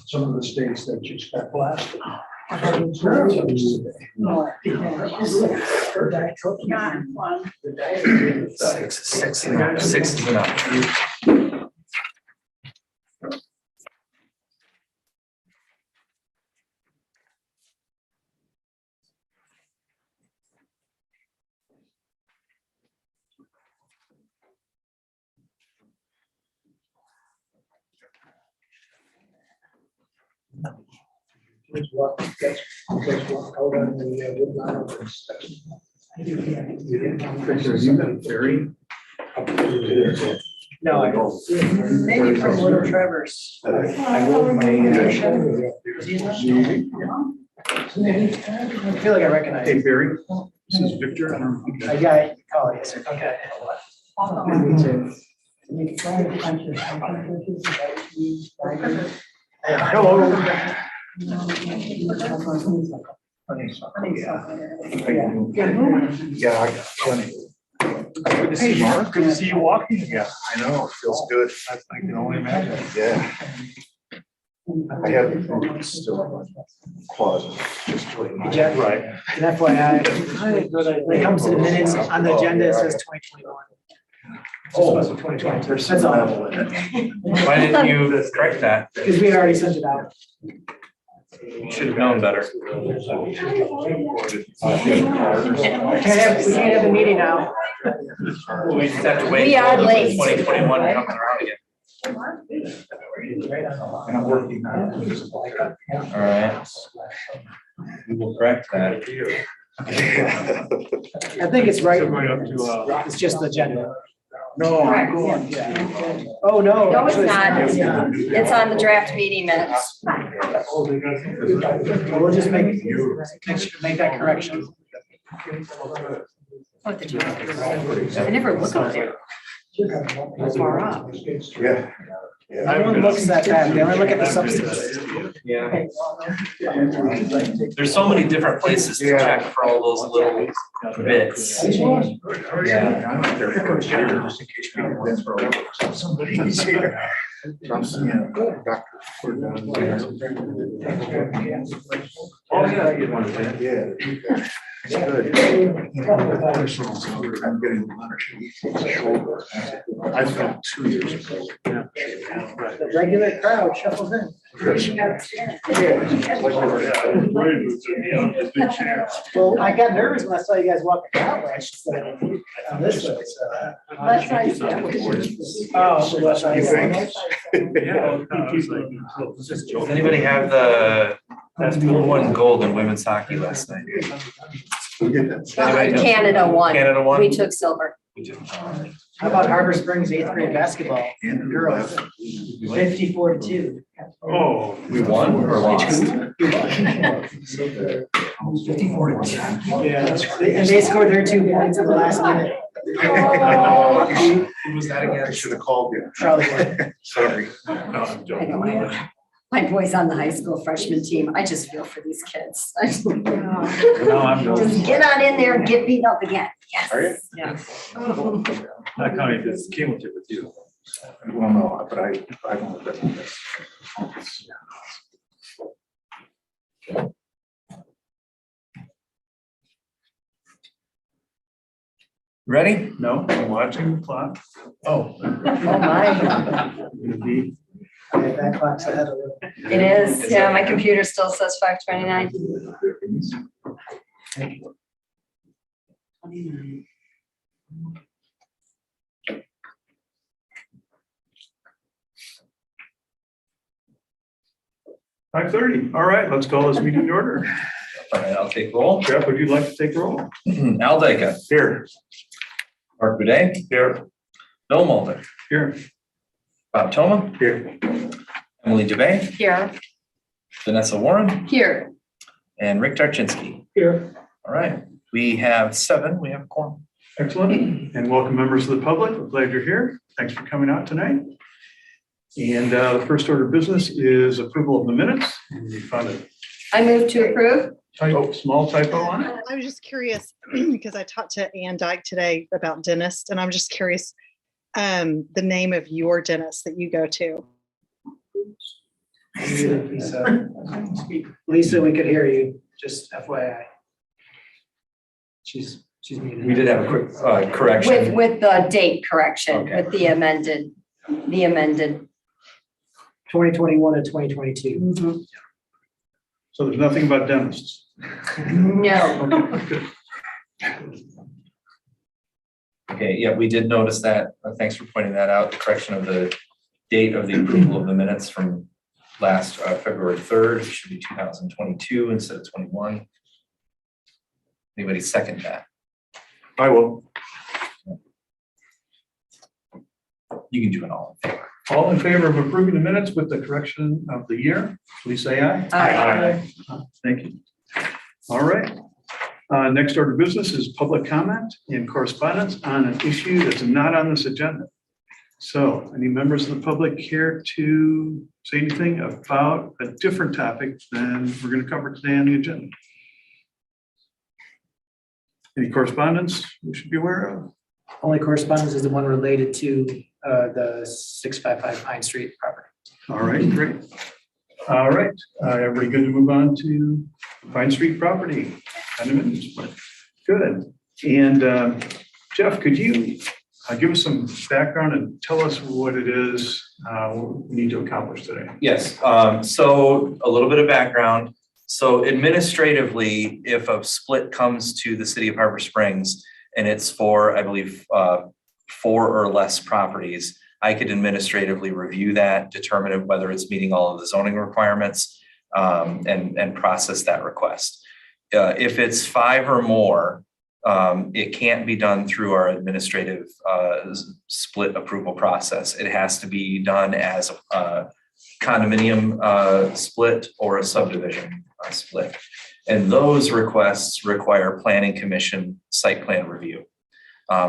Some of the states that just got blasted. Sixteen up. Walk out on the woodline. No, I don't. Maybe from Little Trevor's. I wrote my. I feel like I recognize Hey, it. Barry, this is Victor. I got it. Oh, yes, sir. Okay. Me too. Hello. Yeah, I got plenty. Good to see you, Mark. Good to see you walking again. I know, it feels good. I can only imagine. Yeah. I have still clauses. Jeff, Right. and FYI, when it comes to the minutes on the agenda, it says 2021. Oh, 2020. there's That's all. Why didn't you correct that? Because we had already sent it out. You should have known better. We can't have a meeting now. We just have to wait. We are late. 2021 coming around again. And I'm working on it. All right. We will correct that. I think it's right. So going up to, It's just the agenda. No, Correct. I'm going. Oh, no. No, it's actually, not. It's on the draft meeting minutes. We'll just make that correction. What did you? I never look up there. Far up. Yeah. No one looks that bad. They only look at the substance. Yeah. There's so many different places to check for all those little bits. Yeah. Somebody's here. I'm seeing Dr. Oh, yeah. Yeah. It's good. I'm getting a lot of shoulder. I spent 2 years ago. The regular crowd shuffles in. Well, I got nervous when I saw you guys walking that way. I should say on this way. Left side. Oh, so left side. Does anybody have the blue and gold in women's hockey last night? Canada won. Canada won? We took silver. How about Harbor Springs 8th grade basketball? Girls, 54-2. Oh. We won or lost? 54-2. Yeah, and they scored their 2 points in the last minute. Who was that again? I should have called you. Probably. Sorry. No, I'm I joking. know. My boy's on the high school freshman team. I just feel for these kids. Just I'm get on in there and get beat up again. Are you? Yes. Not counting this cumulative with you. Well, no, but I don't know this. Ready? No, I'm watching the clock. Oh. Oh, my. That clock's ahead a little. It is. Yeah, my computer still says 5:29. Five 5:30. All right, let's call this meeting to order. All right, I'll take roll. Jeff, would you like to take roll? Al Dika, Here. Mark Boudet, Here. Bill Mulder, Here. Bob Toma, Here. Emily Dubay, Here. Vanessa Warren, Here. and Rick Tarczynski. Here. All right, we have 7. We have a quorum. Excellent. And welcome members of the public. We're glad you're here. Thanks for coming out tonight. And the first order of business is approval of the minutes. And you found it. I move to approve. Small typo on it? I was just curious because I talked to Ann Dyke today about dentists, and I'm just curious the name of your dentist that you go to. Lisa, we could hear you, just FYI. She's muted. We did have a quick correction. With the date correction, Okay. with the amended. 2021 and 2022. Mhm. So there's nothing about dentists. No, Okay, yeah, we did notice that. Thanks for pointing that out. The correction of the date of the approval of the minutes from last February 3rd, it should be 2022 instead of 21. Anybody second that? I will. You can do it all in favor. All in favor of approving the minutes with the correction of the year, please say aye. Aye. Thank you. All right. Next order of business is public comment and correspondence on an issue that's not on this agenda. So any members of the public care to say anything about a different topic than we're going to cover today on the agenda? Any correspondence we should be aware of? Only correspondence is the one related to the 655 Pine Street property. All right, great. All right, everybody good to move on to Pine Street property? Good. And Jeff, could you give us some background and tell us what it is we need to accomplish today? Yes, so a little bit of background. So administratively, if a split comes to the city of Harbor Springs and it's for, I believe, 4 or less properties, I could administratively review that, determine whether it's meeting all of the zoning requirements, and process that request. If it's 5 or more, it can't be done through our administrative split approval process. It has to be done as a condominium split or a subdivision split. And those requests require planning commission site plan review.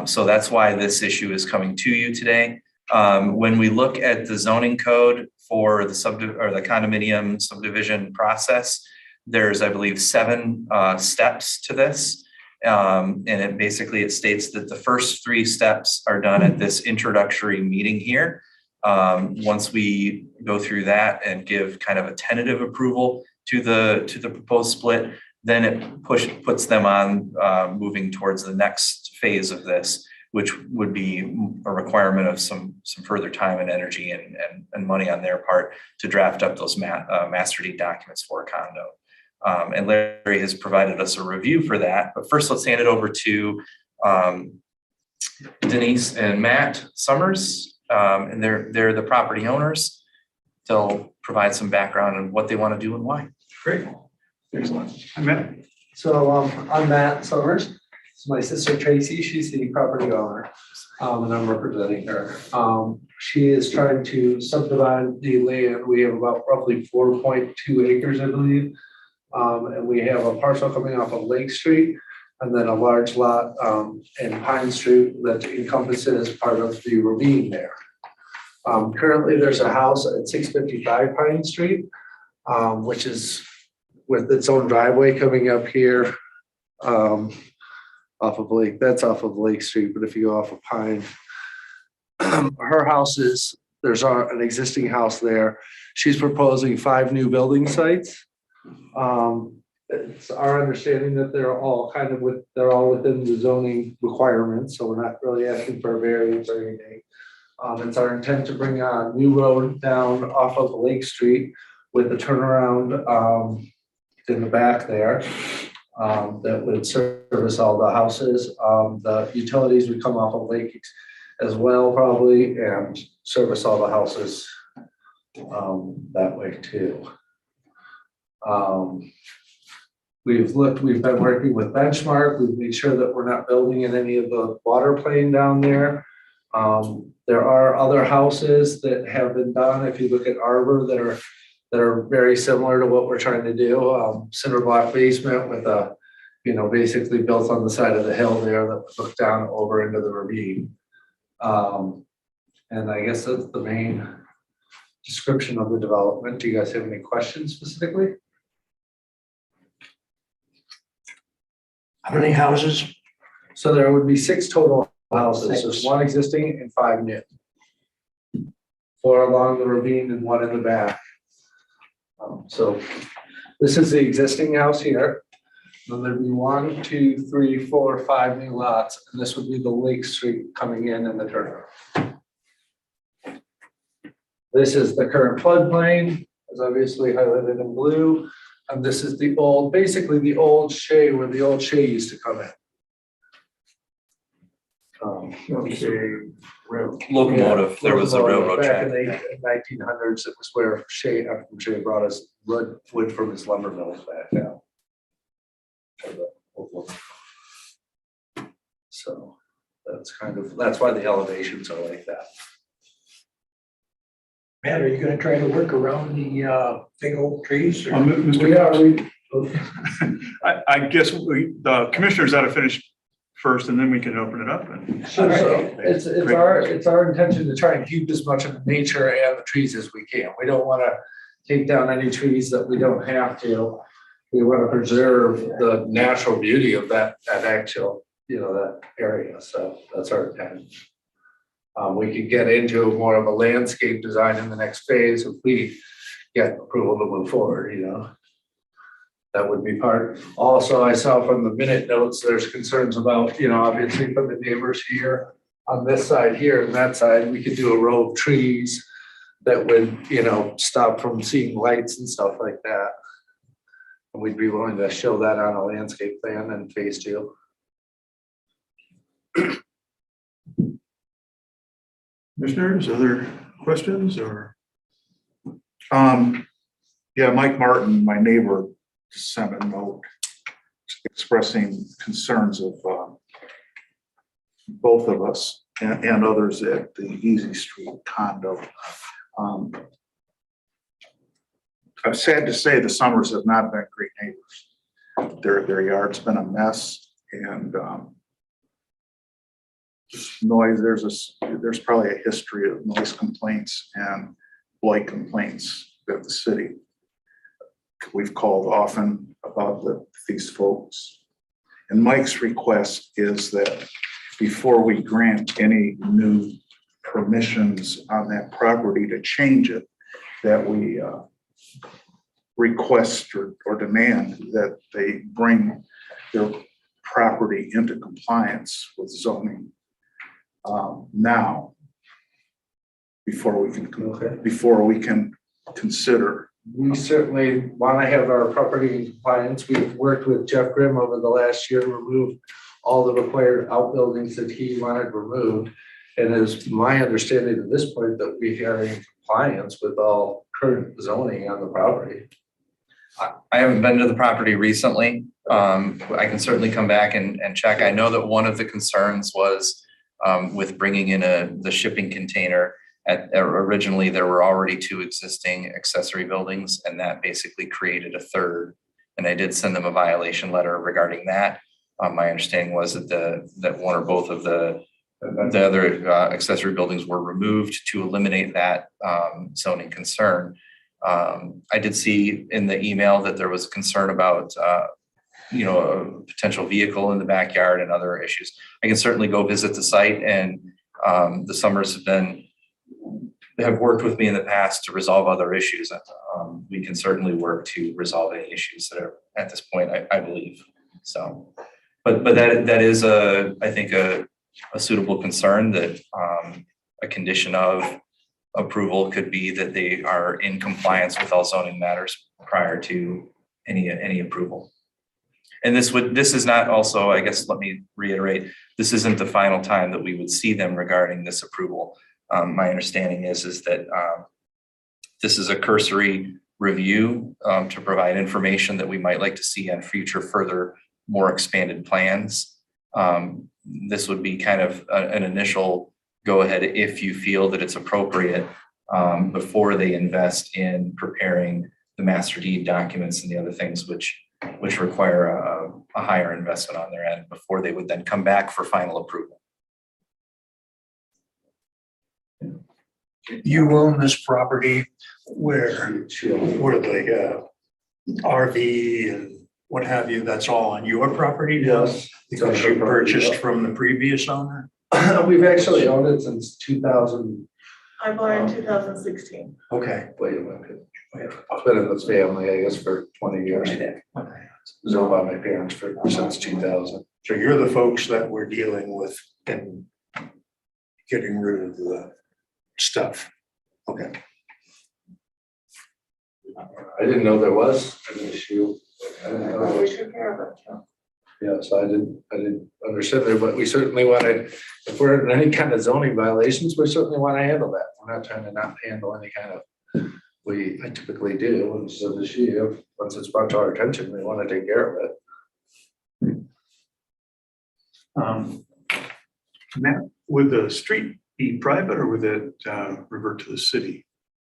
So that's why this issue is coming to you today. When we look at the zoning code for the condominium subdivision process, there's, I believe, 7 steps to this. And it basically states that the first 3 steps are done at this introductory meeting here. Once we go through that and give kind of a tentative approval to the proposed split, then it puts them on moving towards the next phase of this, which would be a requirement of some further time and energy and money on their part to draft up those master deed documents for a condo. And Larry has provided us a review for that. But first, let's hand it over to Denise and Matt Summers, and they're the property owners. They'll provide some background on what they want to do and why. Great. Excellent. Hi, Matt. So I'm Matt Summers. It's my sister Tracy. She's the property owner, and I'm representing her. She is trying to subdivide the land. We have about roughly 4.2 acres, I believe. And we have a parcel coming off of Lake Street and then a large lot in Pine Street that encompasses part of the ravine there. Currently, there's a house at 655 Pine Street, which is with its own driveway coming up here off of Lake. That's off of Lake Street, but if you go off of Pine, her house is, there's an existing house there. She's proposing 5 new building sites. It's our understanding that they're all within the zoning requirements, so we're not really asking for a variance or anything. It's our intent to bring a new road down off of Lake Street with a turnaround in the back there that would service all the houses. The utilities would come off of Lake as well, probably, and service all the houses that way too. We've been working with Benchmark. We've made sure that we're not building in any of the water plane down there. There are other houses that have been done. If you look at Arbor, that are very similar to what we're trying to do. Cinder block basement with a, basically built on the side of the hill there that would look down over into the ravine. And I guess that's the main description of the development. Do you guys have any questions specifically? How many houses? So there would be 6 total houses, there's Six. 1 existing and 5 new. 4 along the ravine and 1 in the back. So this is the existing house here. Then there'd be 1, 2, 3, 4, 5 new lots, and this would be the Lake Street coming in the turnaround. This is the current floodplain, as obviously highlighted in blue. And this is the old, basically the old Shea, where the old Shea used to come in. Locomotive, there was a railroad Back in track. the 1900s, it was where Shea, after Shea brought us wood from his lumber mills back down. So that's why the elevations are like that. Matt, are you gonna try to work around the big oak trees? or- We are, I guess the commissioners ought to finish first and then we can open it up and. So it's our intention to try and keep as much of the nature and the trees as we can. We don't wanna take down any trees that we don't have to. We wanna preserve the natural beauty of that actual, that area, so that's our intent. We could get into more of a landscape design in the next phase if we get approval to move forward, That would be part. Also, I saw from the minute notes, there's concerns about, obviously from the neighbors here on this side here and that side, we could do a row of trees that would, stop from seeing lights and stuff like that. And we'd be willing to show that on a landscape plan in phase 2. Commissioners, other questions or? Yeah, Mike Martin, my neighbor, sent a note expressing concerns of both of us and others at the Easy Street condo. I'm sad to say the Summers have not been great neighbors. Their yard's been a mess and noise, there's probably a history of noise complaints and blight complaints at the city. We've called often about these folks. And Mike's request is that before we grant any new permissions on that property to change it, that we request or demand that they bring their property into compliance with zoning now, before we can consider. We certainly want to have our property in compliance. We've worked with Jeff Grimm over the last year to remove all the required outbuildings that he wanted removed. And it's my understanding at this point that we are in compliance with all current zoning on the property. I haven't been to the property recently. I can certainly come back and check. I know that one of the concerns was with bringing in the shipping container. Originally, there were already 2 existing accessory buildings, and that basically created a third. And I did send them a violation letter regarding that. My understanding was that one or both of the other accessory buildings were removed to eliminate that zoning concern. I did see in the email that there was a concern about a potential vehicle in the backyard and other issues. I can certainly go visit the site, and the Summers have worked with me in the past to resolve other issues. We can certainly work to resolve any issues that are at this point, I believe. So, but that is I think a suitable concern that a condition of approval could be that they are in compliance with all zoning matters prior to any approval. And this is not also, I guess, let me reiterate, this isn't the final time that we would see them regarding this approval. My understanding is that this is a cursory review to provide information that we might like to see on future further more expanded plans. This would be kind of an initial go ahead if you feel that it's appropriate before they invest in preparing the master deed documents and the other things which require a higher investment on their end before they would then come back for final approval. You own this property where the RV and what have you, that's all on your property now? Yes. Because you purchased from the previous owner? We've actually owned it since 2000. I bought it in 2016. Okay. Wait a minute. I've been in this family, I guess, for 20 years. It was owned by my parents since 2000. So you're the folks that we're dealing with and getting rid of the stuff. Okay. I didn't know there was an issue. I didn't know Well, there we was- took care of it. Too. Yeah, so I didn't understand there, but we certainly wanted, if we're in any kind of zoning violations, we certainly want to handle that. We're not trying to not handle any kind of, I typically do, and so this year, once it's brought to our attention, we want to take care of it. Matt, would the street be private or would it revert to the city?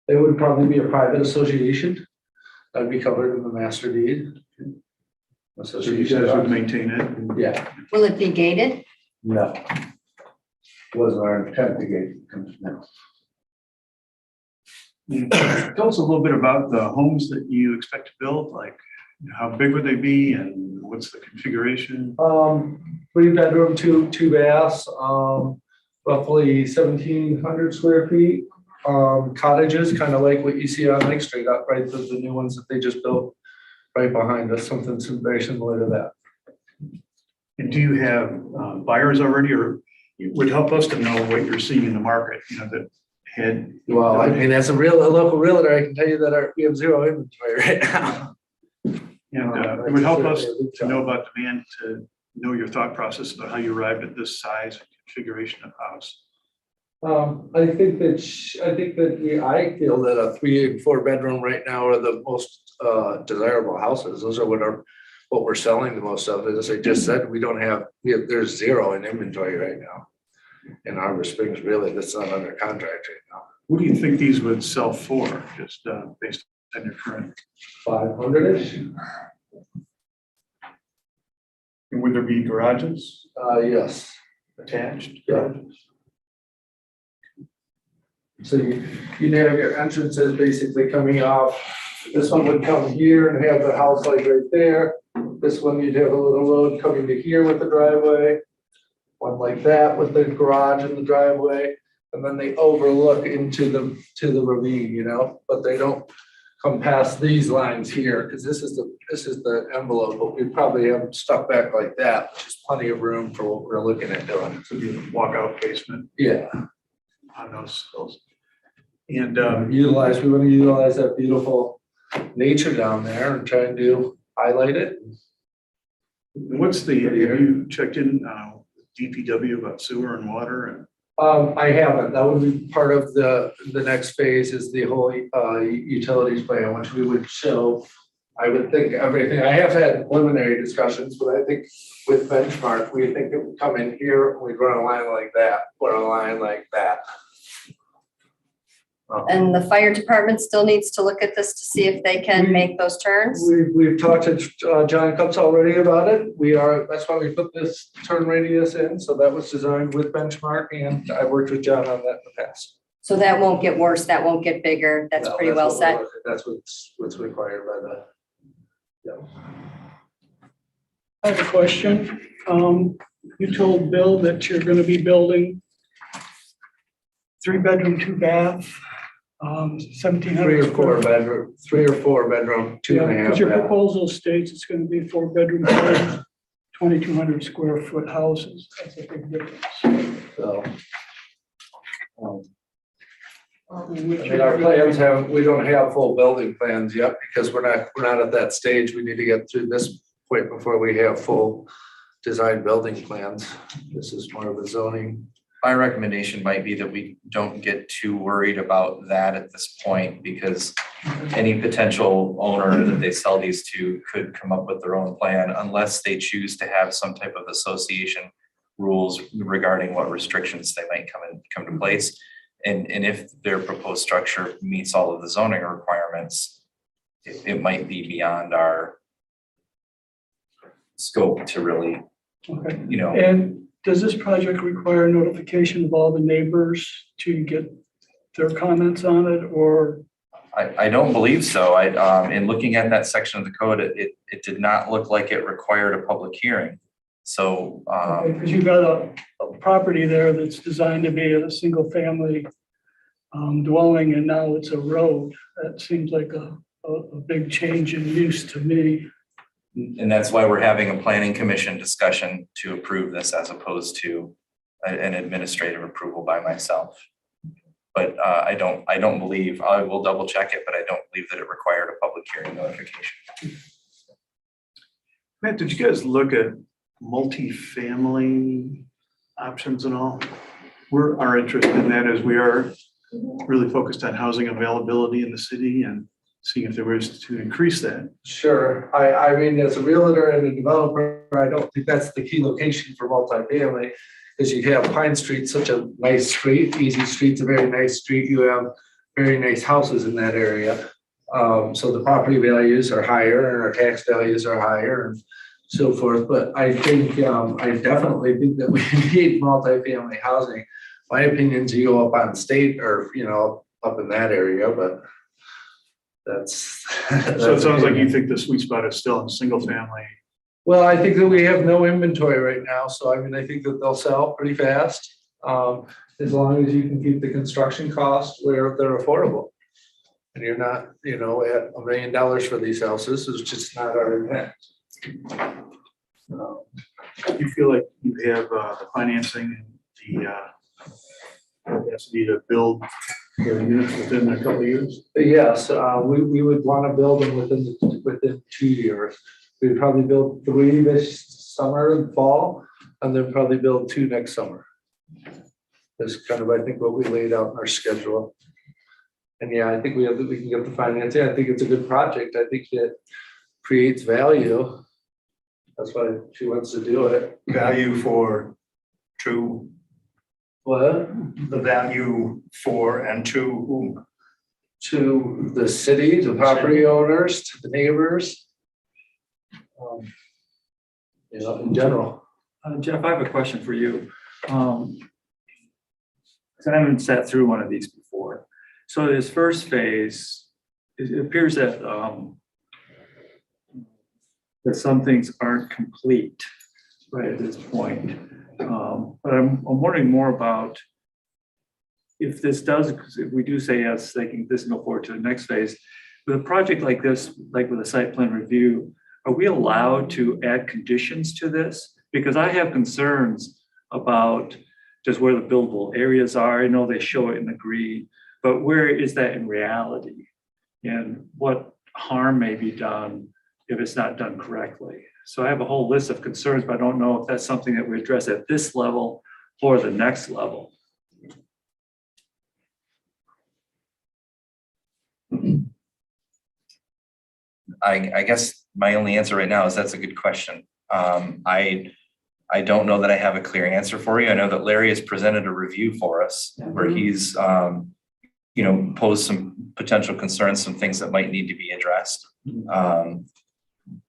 It would probably be a private association. That'd be covered in the master deed. So you guys would maintain it? Yeah, Will it be gated? no. Wasn't our intent to get. Tell us a little bit about the homes that you expect to build, like how big would they be and what's the configuration? 3-bedroom, two baths, roughly 1,700 square feet. Cottages, kind of like what you see on Lake Street, up right, the new ones that they just built right behind us, something very similar to that. And do you have buyers already, or it would help us to know what you're seeing in the market, that had. Well, I mean, as a local realtor, I can tell you that we have zero inventory right now. And it would help us to know about demand, to know your thought process about how you arrived at this size and configuration of house. I think that I feel that a 3 and 4 bedroom right now are the most desirable houses. Those are what we're selling the most of. As I just said, there's zero in inventory right now. In Harbor Springs, really, that's not under contract right now. What do you think these would sell for, just based on your current? 500-ish. And would there be garages Yes. attached? Yeah. So you'd have your entrances basically coming off. This one would come here and have the house like right there. This one, you'd have a little road coming to here with the driveway. One like that with the garage and the driveway. And then they overlook into the ravine, but they don't come past these lines here, because this is the envelope, but we probably have them stuck back like that, which is plenty of room for what we're looking at doing. So be a walkout basement Yeah. on those. And We want to utilize that beautiful nature down there and try and highlight it. have you checked in DPW about sewer and water and? I haven't. That would be part of the next phase, is the whole utilities plan, which we would show. I would think everything. I have had preliminary discussions, but I think with Benchmark, we think it would come in here, and we'd run a line like that, put a line like that. And the fire department still needs to look at this to see if they can make those turns? We've talked to John Cups already about it. That's why we put this turn radius in. So that was designed with Benchmark, and I worked with John on that in the past. So that won't get worse, that won't get bigger, that's No, pretty well what set. That's what's required by the. Yeah. I have a question. You told Bill that you're gonna be building 3-bedroom, 2-bath, 1,700. 3 or 4 bedroom, 2.5 Because your bath. proposal states it's gonna be 4-bedroom, 2,200 square foot houses. That's a big difference. So. In I which mean, you're our gonna- plans we don't have full building plans yet, because we're not at that stage. We need to get through this point before we have full design building plans. This is more of a zoning. My recommendation might be that we don't get too worried about that at this point, because any potential owner that they sell these to could come up with their own plan, unless they choose to have some type of association rules regarding what restrictions they might come to place. And if their proposed structure meets all of the zoning requirements, it might be beyond our scope to really, Okay. know. And does this project require notification of all the neighbors to get their comments on it, or? I don't believe so. In looking at that section of the code, it did not look like it required a public hearing. So, Because you've got a property there that's designed to be a single family dwelling, and now it's a road. That seems like a big change in use to me. and that's why we're having a planning commission discussion to approve this as opposed to an administrative approval by myself. But I don't believe, I will double check it, but I don't believe that it required a public hearing notification. Matt, did you guys look at multifamily options and all? Our interest in that is we are really focused on housing availability in the city and seeing if there was to increase that. Sure. I mean, as a realtor and a developer, I don't think that's the key location for multifamily. Because you have Pine Street, such a nice street, Easy Street's a very nice street. You have very nice houses in that area. So the property values are higher and our tax values are higher and so forth. But I think, I definitely think that we need multifamily housing. My opinion is you go up on State or, up in that area, but that's. So it sounds like you think the sweet spot is still in single family. Well, I think that we have no inventory right now, so I mean, I think that they'll sell pretty fast. As long as you can keep the construction costs where they're affordable. And you're not, at $1 million for these houses, is just not our intent. You feel like you have the financing and the capacity to build the units within a couple of years? Yes, we would want to build them within 2 years. We'd probably build 3 this summer and fall, and then probably build 2 next summer. That's kind of, I think, what we laid out in our schedule. And yeah, I think we can get the financing. I think it's a good project. I think it creates value. That's why she wants to do it. Value for to What? the value for and to whom? To the city, to property owners, to the neighbors. In general. Jeff, I have a question for you. 'Cause I haven't sat through one of these before. So this first phase, it appears that that some things aren't complete right at this point. But I'm wondering more about if this does, if we do say yes, they can this go forward to the next phase. With a project like this, like with a site plan review, are we allowed to add conditions to this? Because I have concerns about just where the buildable areas are. I know they show it in the green, but where is that in reality? And what harm may be done if it's not done correctly? So I have a whole list of concerns, but I don't know if that's something that we address at this level or the next level. I guess my only answer right now is that's a good question. I don't know that I have a clear answer for you. I know that Larry has presented a review for us where he's, posed some potential concerns, some things that might need to be addressed.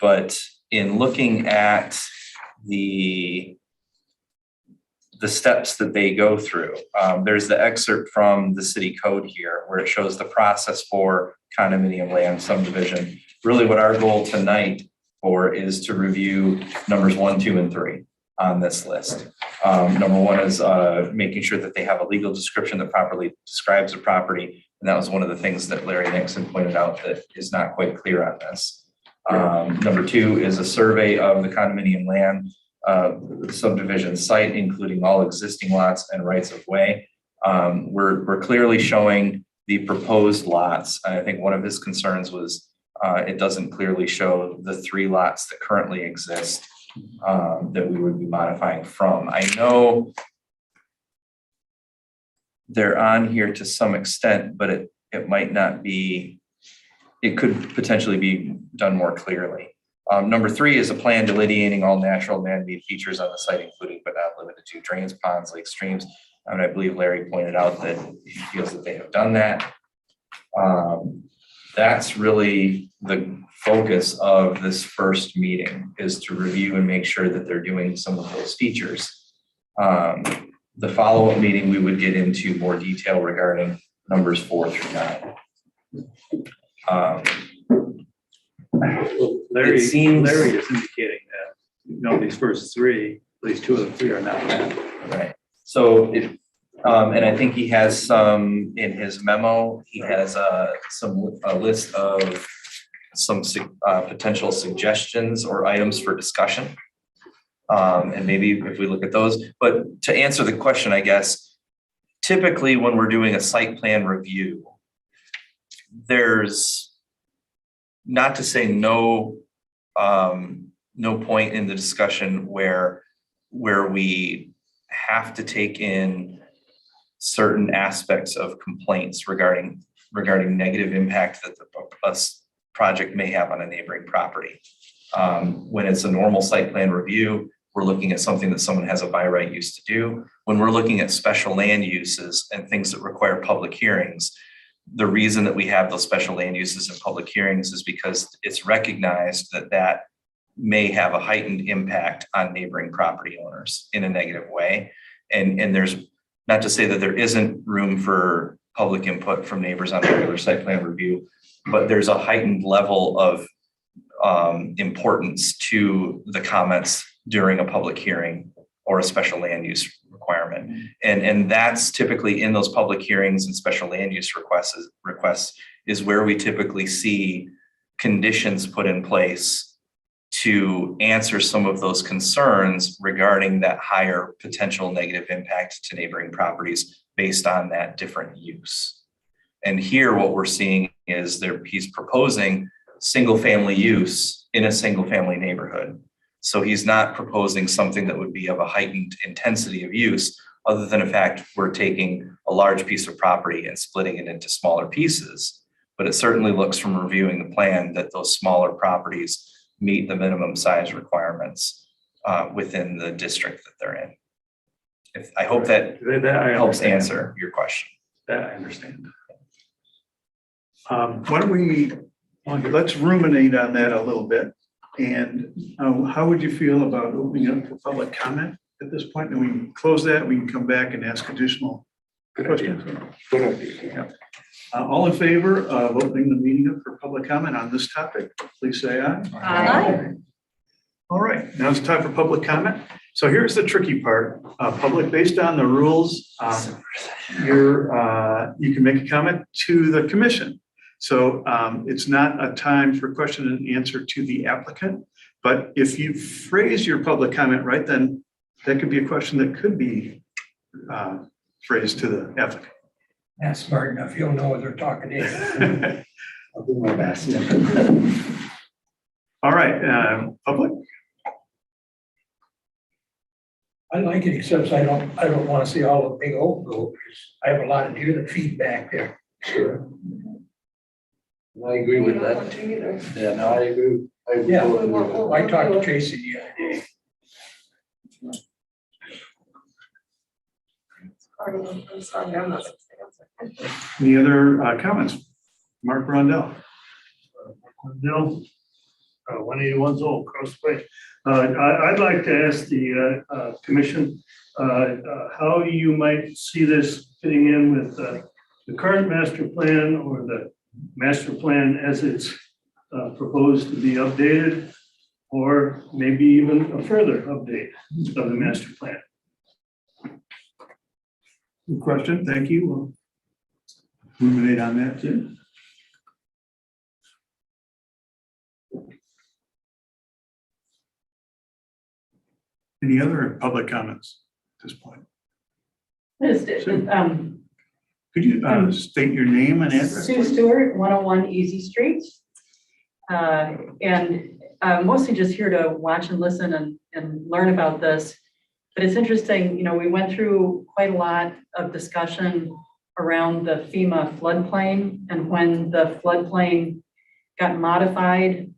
But in looking at the steps that they go through, there's the excerpt from the city code here where it shows the process for condominium land subdivision. Really what our goal tonight is to review numbers 1, 2, and 3 on this list. Number 1 is making sure that they have a legal description that properly describes the property. And that was one of the things that Larry Nixon pointed out that is not quite clear on this. Number 2 is a survey of the condominium land subdivision site, including all existing lots and rights of way. We're clearly showing the proposed lots. I think one of his concerns was it doesn't clearly show the 3 lots that currently exist that we would be modifying from. I know they're on here to some extent, but it might not be, it could potentially be done more clearly. Number 3 is a plan delineating all natural man-made features on the site, including but not limited to drains, ponds, lakes, streams. And I believe Larry pointed out that he feels that they have done that. That's really the focus of this first meeting, is to review and make sure that they're doing some of those features. The follow-up meeting, we would get into more detail regarding numbers 4 through 9. Larry, It seems- Larry is indicating that, these first three, at least two of the three are not met. Right, so and I think he has some in his memo, he has a list of some potential suggestions or items for discussion. And maybe if we look at those, but to answer the question, I guess, typically when we're doing a site plan review, there's not to say no point in the discussion where we have to take in certain aspects of complaints regarding negative impact that a project may have on a neighboring property. When it's a normal site plan review, we're looking at something that someone has a by right use to do. When we're looking at special land uses and things that require public hearings, the reason that we have those special land uses and public hearings is because it's recognized that may have a heightened impact on neighboring property owners in a negative way. And there's, not to say that there isn't room for public input from neighbors on regular site plan review, but there's a heightened level of importance to the comments during a public hearing or a special land use requirement. And that's typically in those public hearings and special land use requests is where we typically see conditions put in place to answer some of those concerns regarding that higher potential negative impact to neighboring properties based on that different use. And here what we're seeing is he's proposing single family use in a single family neighborhood. So he's not proposing something that would be of a heightened intensity of use, other than the fact we're taking a large piece of property and splitting it into smaller pieces. But it certainly looks from reviewing the plan that those smaller properties meet the minimum size requirements within the district that they're in. I hope that helps answer your question. That I understand. Why don't we, let's ruminate on that a little bit. And how would you feel about opening up for public comment at this point? And we can close that, we can come back and ask additional questions. Yeah. All in favor of opening the meeting up for public comment on this topic, please say aye. Aye. All right, now it's time for public comment. So here's the tricky part. Public, based on the rules, you can make a comment to the commission. So it's not a time for question and answer to the applicant, but if you phrase your public comment right, then that could be a question that could be phrased to the applicant. That's smart enough. You'll know what they're talking to. I'll do my best. All right, public. I like it, except I don't want to see all the big oak grove. I have a lot of deer that feed back there. Sure. I agree with that. Yeah, no, I agree. Yeah, I talked to Tracy the other day. Any other comments? Mark Rondell. No, 181 Old Cross Way. I'd like to ask the commission how you might see this fitting in with the current master plan or the master plan as it's proposed to be updated, or maybe even a further update of the master plan. Good question, thank you. We'll ruminate on that too. Any other public comments at this point? Could you state your name and address? Sue Stewart, 101 Easy Street. And mostly just here to watch and listen and learn about this. But it's interesting, we went through quite a lot of discussion around the FEMA floodplain, and when the floodplain got modified,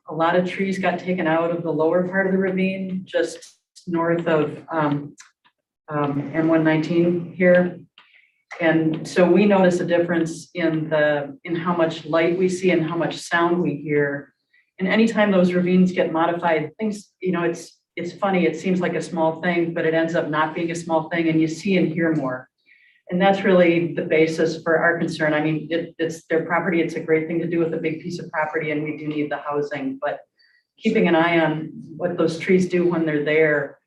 a lot of trees got taken out of the lower part of the ravine, just north of M119 here. And so we notice a difference in how much light we see and how much sound we hear. And anytime those ravines get modified, things, it's funny, it seems like a small thing, but it ends up not being a small thing, and you see and hear more. And that's really the basis for our concern. I mean, it's their property. It's a great thing to do with a big piece of property, and we do need the housing, but keeping an eye on what those trees do when they're there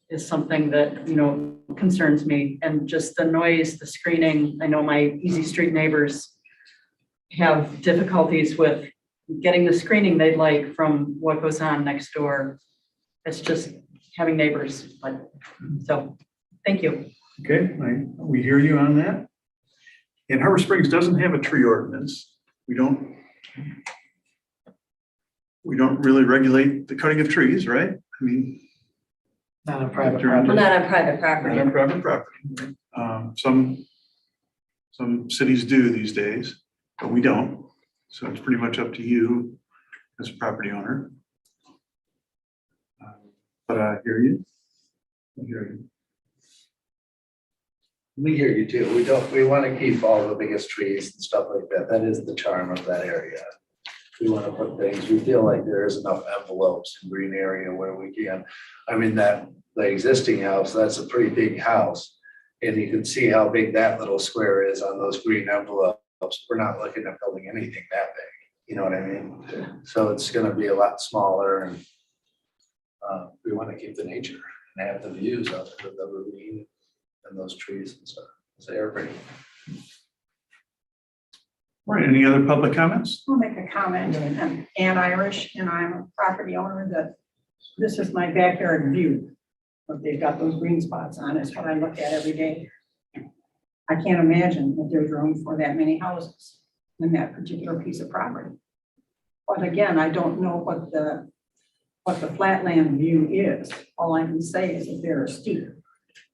is something that, you know, concerns me. And just the noise, the screening. I know my Easy Street neighbors have difficulties with getting the screening they'd like from what goes on next door. It's just having neighbors, but, so, thank you. Okay, we hear you on that. And Harbor Springs doesn't have a tree ordinance. We don't really regulate the cutting of trees, right? I mean. Not a private Well, property. not on private property. Not on private property. Some cities do these days, but we don't. So it's pretty much up to you as a property owner. But I hear you. I hear you. We hear you too. We want to keep all the biggest trees and stuff like that. That is the charm of that area. We want to put things, we feel like there is enough envelopes and green area where we can. I mean, the existing house, that's a pretty big house. And you can see how big that little square is on those green envelopes. We're not looking at building anything that big, you know what I mean? So it's gonna be a lot smaller, and we want to keep the nature and have the views of the ravine and those trees and stuff. So they're pretty. All right, any other public comments? I'll make a comment. I'm Ann Irish, and I'm a property owner that this is my backyard view. But they've got those green spots on, it's what I look at every day. I can't imagine that there's room for that many houses in that particular piece of property. But again, I don't know what the flatland view is. All I can say is that there are steep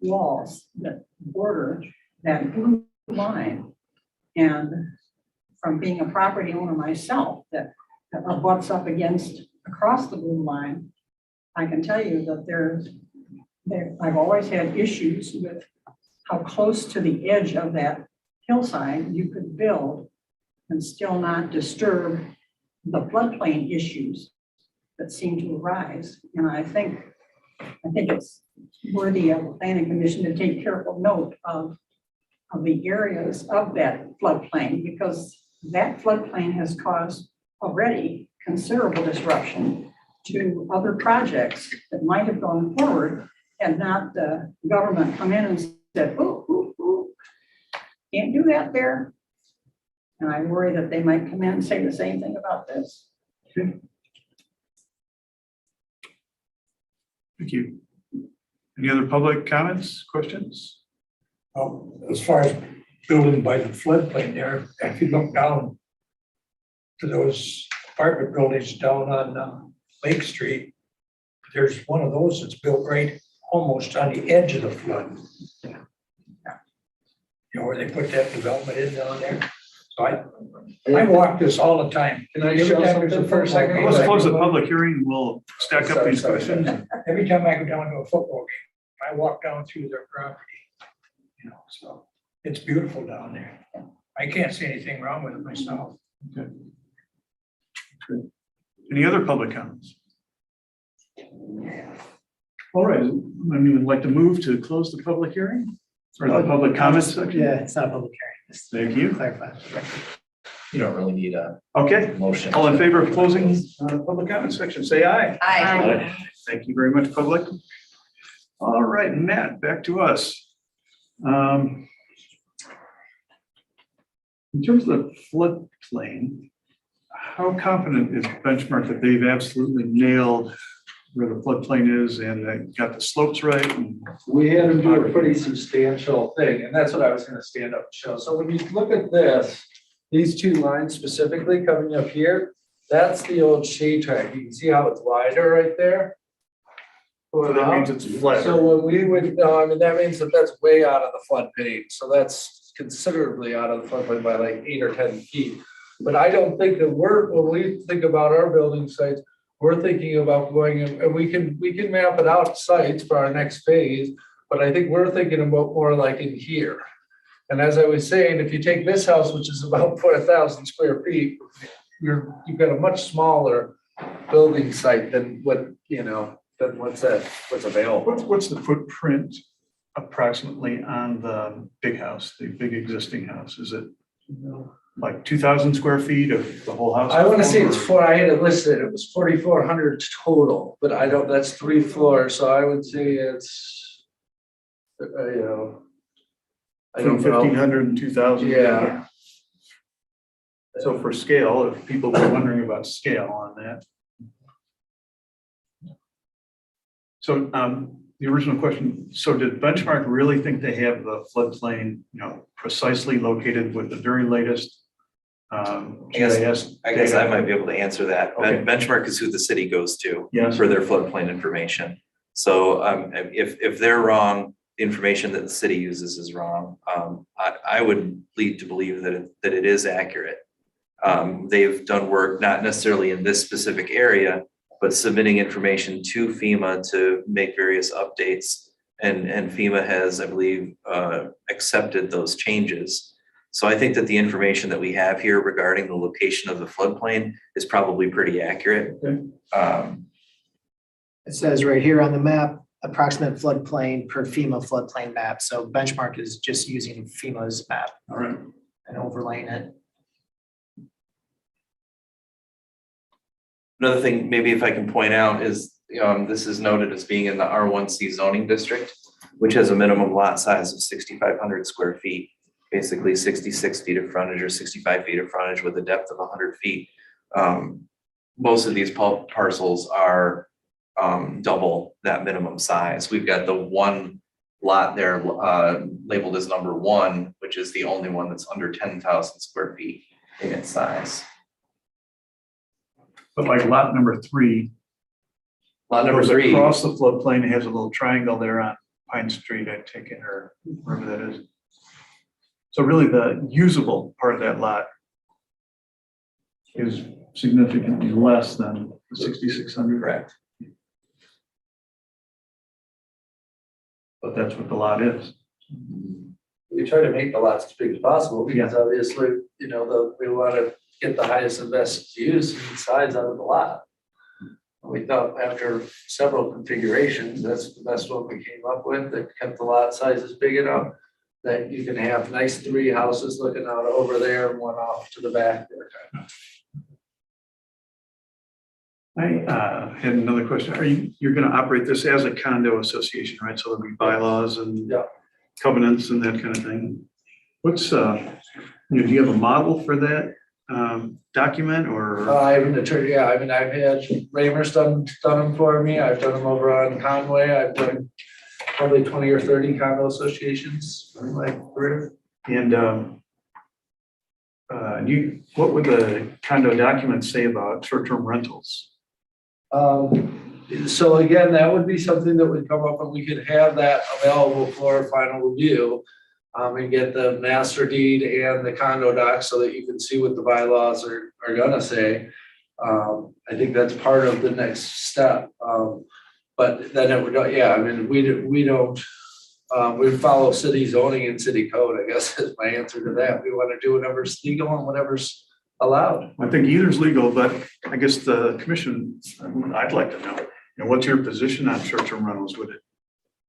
walls that border that blue line. And from being a property owner myself that abuts up against across the blue line, I can tell you that I've always had issues with how close to the edge of that hillside you could build and still not disturb the floodplain issues that seem to arise. And I think it's worthy of the planning commission to take careful note of the areas of that floodplain, because that floodplain has caused already considerable disruption to other projects that might have gone forward had not the government come in and said, ooh, can't do that there. And I worry that they might come in and say the same thing about this. Okay. Thank you. Any other public comments, questions? As far as building by the floodplain there, if you look down to those apartment buildings down on Lake Street, there's one of those that's built right almost on the edge of the flood. You know, where they put that development in down there. So I walk this all the time. Can I show something for a second? Let's close the public hearing. We'll stack up these questions. Every time I go down to a football game, I walk down through their property. You know, so it's beautiful down there. I can't see anything wrong with it myself. Okay. Good. Any other public comments? All right, I mean, would like to move to close the public hearing or the public comments section? Yeah, it's not a public hearing. Just Thank you. clarify. You don't really need a Okay, motion. all in favor of closing public comment section, say aye. Aye. Thank you very much, public. All right, Matt, back to us. In terms of the floodplain, how confident is Benchmark that they've absolutely nailed where the floodplain is and they got the slopes right? And We had to do a pretty substantial thing, and that's what I was gonna stand up and show. So when you look at this, these two lines specifically coming up here, that's the old shade track. You can see how it's wider right there. so that means it's flat. So when we would, no, I mean, that means that that's way out of the floodplain. So that's considerably out of the floodplain by like 8 or 10 feet. But I don't think that when we think about our building sites, we're thinking about going, and we can map it out sites for our next phase, but I think we're thinking about more like in here. And as I was saying, if you take this house, which is about 4,000 square feet, you've got a much smaller building site than what, than what's available. What's the footprint approximately on the big house, the big existing house? Is it like 2,000 square feet of the whole house? I want to say it's I had it listed, it was 4,400 total, but I don't, that's 3 floors, so I would say it's, you know. I From don't know. 1,500 and 2,000? Yeah. So for scale, if people were wondering about scale on that. So the original question, so did Benchmark really think they have the floodplain, precisely located with the very latest GIS? I guess data? I might be able to answer that. Okay. Benchmark is who the city goes to Yes. for their floodplain information. So if they're wrong, the information that the city uses is wrong. I would lead to believe that it is accurate. They've done work, not necessarily in this specific area, but submitting information to FEMA to make various updates. And FEMA has, I believe, accepted those changes. So I think that the information that we have here regarding the location of the floodplain is probably pretty accurate. Okay. It says right here on the map, approximate floodplain per FEMA floodplain map. So Benchmark is just using FEMA's map All right. and overlaying it. Another thing, maybe if I can point out is, this is noted as being in the R1C zoning district, which has a minimum lot size of 6,500 square feet, basically 66 feet of frontage or 65 feet of frontage with a depth of 100 feet. Most of these parcels are double that minimum size. We've got the one lot there labeled as number 1, which is the only one that's under 10,000 square feet in its size. But like lot number 3. Lot number goes 3. Across the floodplain, it has a little triangle there on Pine Street, I take it, or wherever that is. So really the usable part of that lot is significantly less than the 6,600. Correct. But that's what the lot is. We try to make the lots as big as possible because obviously, we want to get the highest and best use and size out of the lot. We thought after several configurations, that's the best one we came up with that kept the lot sizes big enough that you can have nice 3 houses looking out over there and one off to the back there. I had another question. You're going to operate this as a condo association, right? So there'll be bylaws and covenants and that kind of thing. What's, do you have a model for that document or? I have an attorney, I've had Raymer's done them for me. I've done them over on Conway. I've done probably 20 or 30 condo associations in my career. And what would the condo documents say about short-term rentals? So again, that would be something that would come up and we could have that available for final review. And get the master deed and the condo doc so that you can see what the bylaws are gonna say. I think that's part of the next step. But then it would, we don't, we follow city zoning and city code, I guess is my answer to that. We want to do whatever's legal and whatever's allowed. I think either's legal, but I guess the commission, I'd like to know, what's your position on short-term rentals? Would it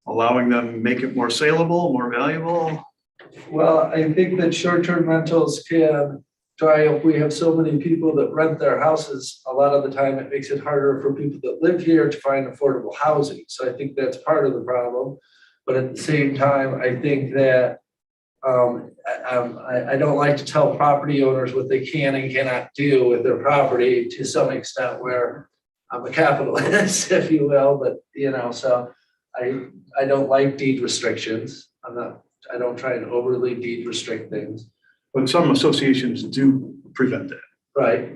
allowing them make it more saleable, more valuable? Well, I think that short-term rentals can dry up. We have so many people that rent their houses. A lot of the time it makes it harder for people that live here to find affordable housing. So I think that's part of the problem. But at the same time, I think that I don't like to tell property owners what they can and cannot do with their property to some extent where I'm a capitalist, if you will, but so I don't like deed restrictions. I don't try and overly deed restrict things. But some associations do prevent that. Right.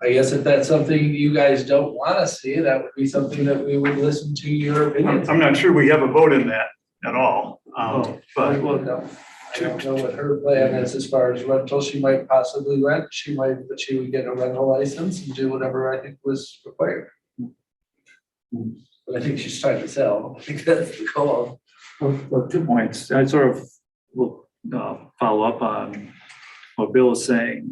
I guess if that's something you guys don't want to see, that would be something that we would listen to your opinions. I'm not sure we have a vote in that at all. But I don't know what her plan is as far as rental. She might possibly rent. But she would get a rental license and do whatever I think was required. But I think she's trying to sell. I think that's the goal. Well, 2 points. I sort of will follow up on what Bill is saying.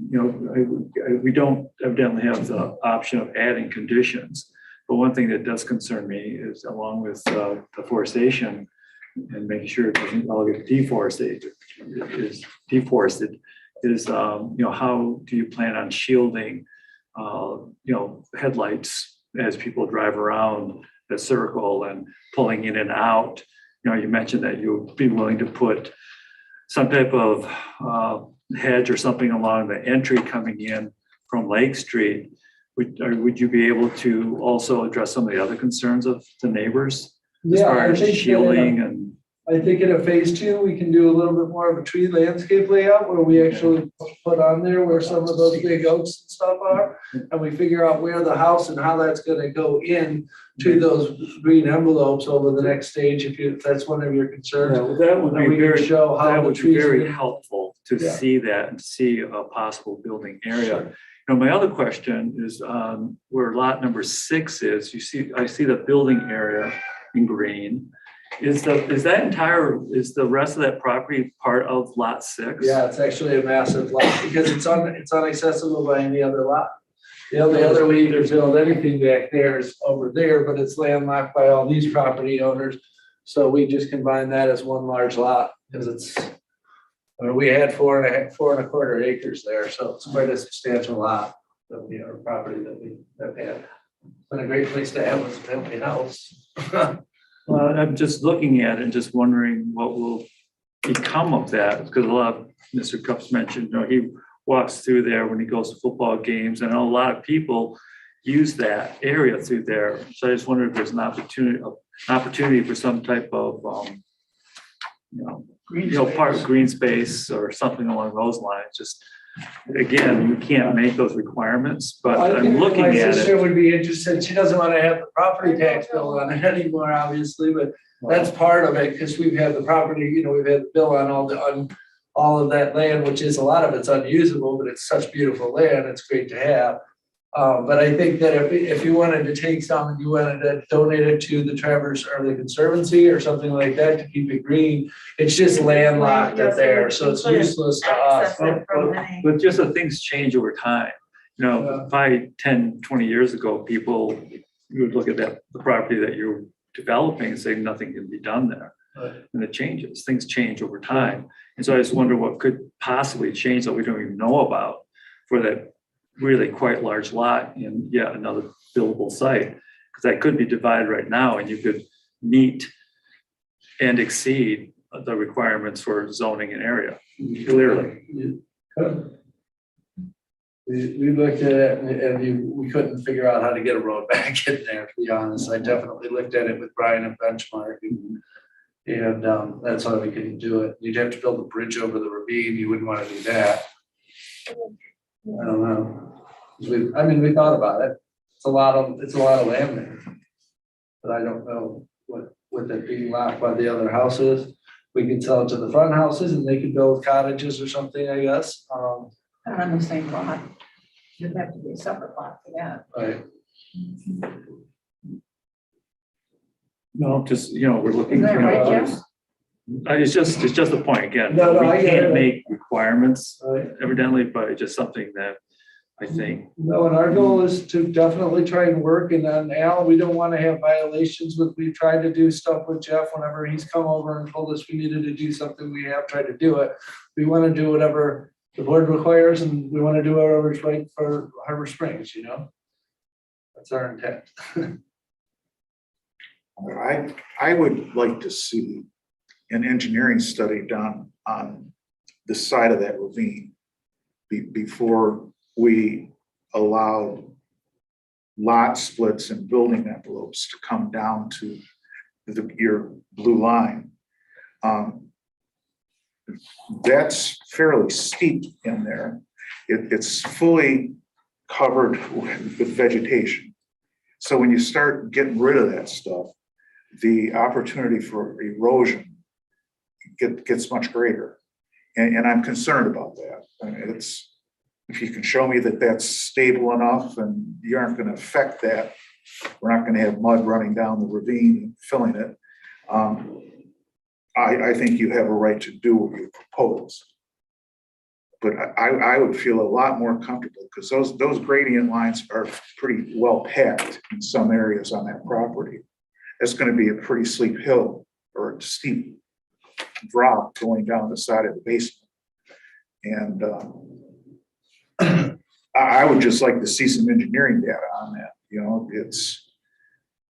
We don't evidently have the option of adding conditions. But one thing that does concern me is along with deforestation, and making sure it doesn't all get deforested, how do you plan on shielding, headlights as people drive around the circle and pulling in and out? You mentioned that you'd be willing to put some type of hedge or something along the entry coming in from Lake Street. Would you be able to also address some of the other concerns of the neighbors? As Yeah, far I as think shielding and, I think in a phase 2, we can do a little bit more of a tree landscape layout where we actually put on there where some of those big oaks and stuff are. And we figure out where the house and how that's gonna go in to those green envelopes over the next stage, if that's one of your concerns. that would And be we can very, show how that the would be trees are very gonna- helpful to Yeah. see that and see a possible building area. My other question is where lot number 6 is, I see the building area in green. Is the rest of that property part of lot 6? Yeah, it's actually a massive lot because it's unaccessible by any other lot. The only other way you can build anything back there is over there, but it's landlocked by all these property owners. So we just combine that as one large lot because we had 4.25 acres there, so it's quite a substantial lot of our property that we have had. It's been a great place to have as a family house. Well, I'm just looking at it and just wondering what will become of that, because a lot of Mr. Cups mentioned, he walks through there when he goes to football games, and I know a lot of people use that area through there. So I just wonder if there's an opportunity for some type of, part of green space or something along those lines. Just, again, you can't make those requirements, but I'm looking at My sister it. would be interested. She doesn't want to have the property tax bill on it anymore, obviously, but that's part of it, because we've had the property, we've had the bill on all of that land, which is, a lot of it's unusable, but it's such beautiful land. It's great to have. But I think that if you wanted to take some and you wanted to donate it to the Traverse Early Conservancy or something like that to keep it green, it's just landlocked up there, so it's useless to us. But just so things change over time, 5, 10, 20 years ago, people, you would look at the property that you're developing and say nothing can be done there. Right. And it changes, things change over time. And so I just wonder what could possibly change that we don't even know about for that really quite large lot in yet another buildable site. Because that could be divided right now and you could meet and exceed the requirements for zoning an area, clearly. We looked at it and we couldn't figure out how to get a road back in there, to be honest. I definitely looked at it with Brian and Benchmark. And that's why we couldn't do it. You'd have to build a bridge over the ravine. You wouldn't want to do that. I don't know. We thought about it. It's a lot of land there. But I don't know with it being locked by the other houses. We could sell it to the front houses and they could build cottages or something, I guess. Not on the same lot. You'd have to be a separate lot for that. Right. No, just, we're looking. Is that right, Jeff? It's just a point, again, No, we I get can't it. make requirements Right. evidently, but it's just something that I think. No, and our goal is to definitely try and work, and then Al, we don't want to have violations we've tried to do stuff with Jeff whenever he's come over and told us we needed to do something, we have tried to do it. We want to do whatever the board requires, and we want to do whatever's right for Harbor Springs, That's our intent. I would like to see an engineering study done on the side of that ravine before we allow lot splits and building envelopes to come down to your blue line. That's fairly steep in there. It's fully covered with vegetation. So when you start getting rid of that stuff, the opportunity for erosion gets much greater. And I'm concerned about that. I mean, if you can show me that that's stable enough and you aren't going to affect that, we're not going to have mud running down the ravine and filling it. I think you have a right to do what you propose. But I would feel a lot more comfortable because those gradient lines are pretty well packed in some areas on that property. It's going to be a pretty steep hill or short, steep drop going down the side of the basement. And I would just like to see some engineering data on that, you know,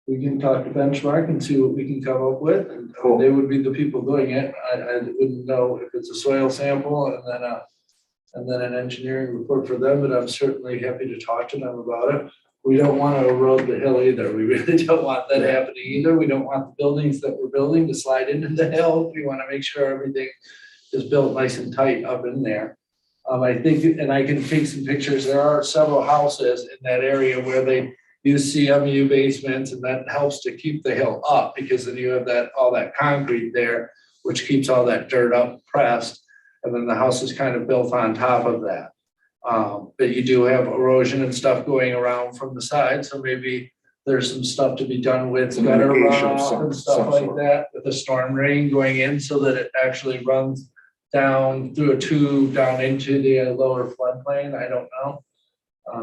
We can talk to Benchmark and see what we can come up with, and Cool. they would be the people doing it. I wouldn't know if it's a soil sample and then an engineering report for them, but I'm certainly happy to talk to them about it. We don't want to erode the hill either. We really don't want that happening either. We don't want the buildings that we're building to slide into the hill. We want to make sure everything is built nice and tight up in there. I think, and I can take some pictures, there are several houses in that area where they use CMU basements, and that helps to keep the hill up, because then you have that, all that concrete there, which keeps all that dirt up pressed, and then the house is kind of built on top of that. But you do have erosion and stuff going around from the side, so maybe there's some stuff to be done with gutter Mitigation of runoff and some stuff like sort. that, with the storm drain going in, so that it actually runs down through a tube down into the lower floodplain. I don't know.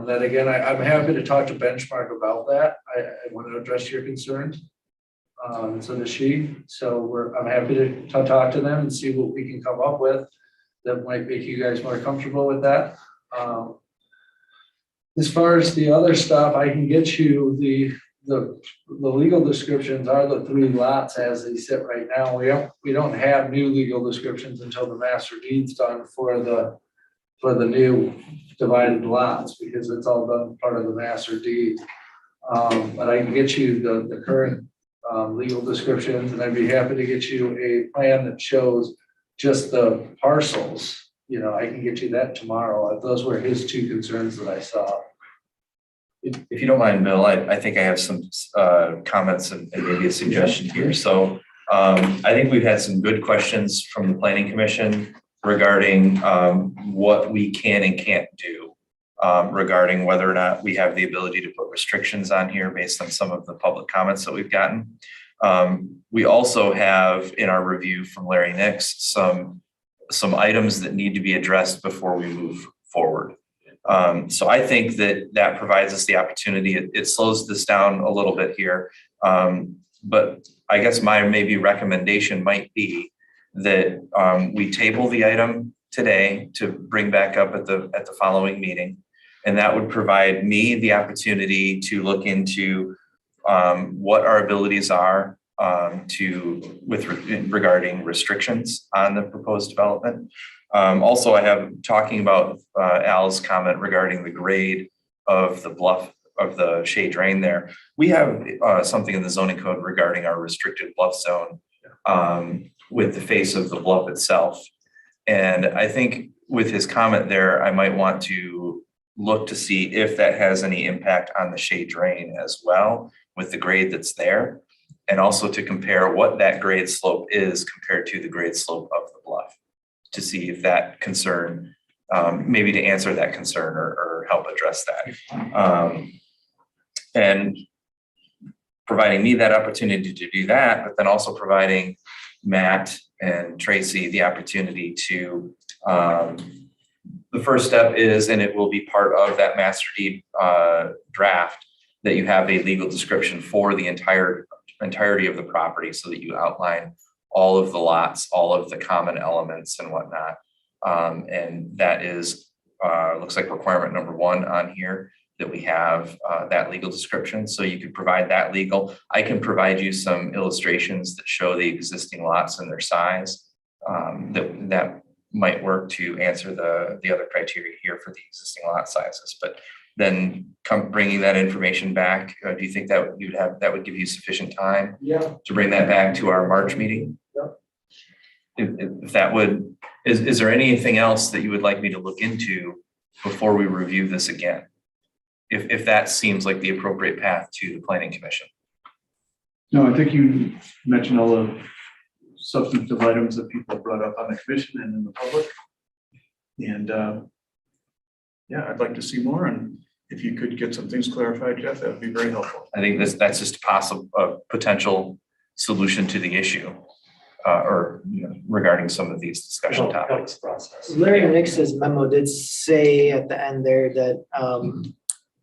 That again, I'm happy to talk to Benchmark about that. I want to address your concerns. So does she. So I'm happy to talk to them and see what we can come up with that might make you guys more comfortable with that. As far as the other stuff, I can get you the legal descriptions are the 3 lots as they sit right now. We don't have new legal descriptions until the master deed's done for the new divided lots, because it's all done part of the master deed. But I can get you the current legal descriptions, and I'd be happy to get you a plan that shows just the parcels. You know, I can get you that tomorrow. Those were his 2 concerns that I saw. If you don't mind, Bill, I think I have some comments and maybe a suggestion here. So I think we've had some good questions from the Planning Commission regarding what we can and can't do, regarding whether or not we have the ability to put restrictions on here based on some of the public comments that we've gotten. We also have in our review from Larry Nix some items that need to be addressed before we move forward. So I think that provides us the opportunity. It slows this down a little bit here. But I guess my maybe recommendation might be that we table the item today to bring back up at the following meeting. And that would provide me the opportunity to look into what our abilities are regarding restrictions on the proposed development. Also, I have talking about Al's comment regarding the grade of the bluff of the shade drain there. We have something in the zoning code regarding our restricted bluff zone with the face of the bluff itself. And I think with his comment there, I might want to look to see if that has any impact on the shade drain as well with the grade that's there. And also to compare what that grade slope is compared to the grade slope of the bluff, to see if that concern, maybe to answer that concern or help address that. And providing me that opportunity to do that, but then also providing Matt and Tracy the opportunity to, the first step is, and it will be part of that master deed draft, that you have a legal description for the entirety of the property, so that you outline all of the lots, all of the common elements and whatnot. And that is, looks like requirement number 1 on here, that we have that legal description. So you could provide that legal. I can provide you some illustrations that show the existing lots and their size. That might work to answer the other criteria here for the existing lot sizes. But then bringing that information back, do you think that that would give you sufficient time to bring that back to our March meeting? If that would, is there anything else that you would like me to look into before we review this again? If that seems like the appropriate path to the Planning Commission. No, I think you mentioned all the substantive items that people have brought up on the commission and in the public. And yeah, I'd like to see more. And if you could get some things clarified, Jeff, that would be very helpful. I think that's just a potential solution to the issue, or regarding some of these discussion topics. Larry Nix's memo did say at the end there that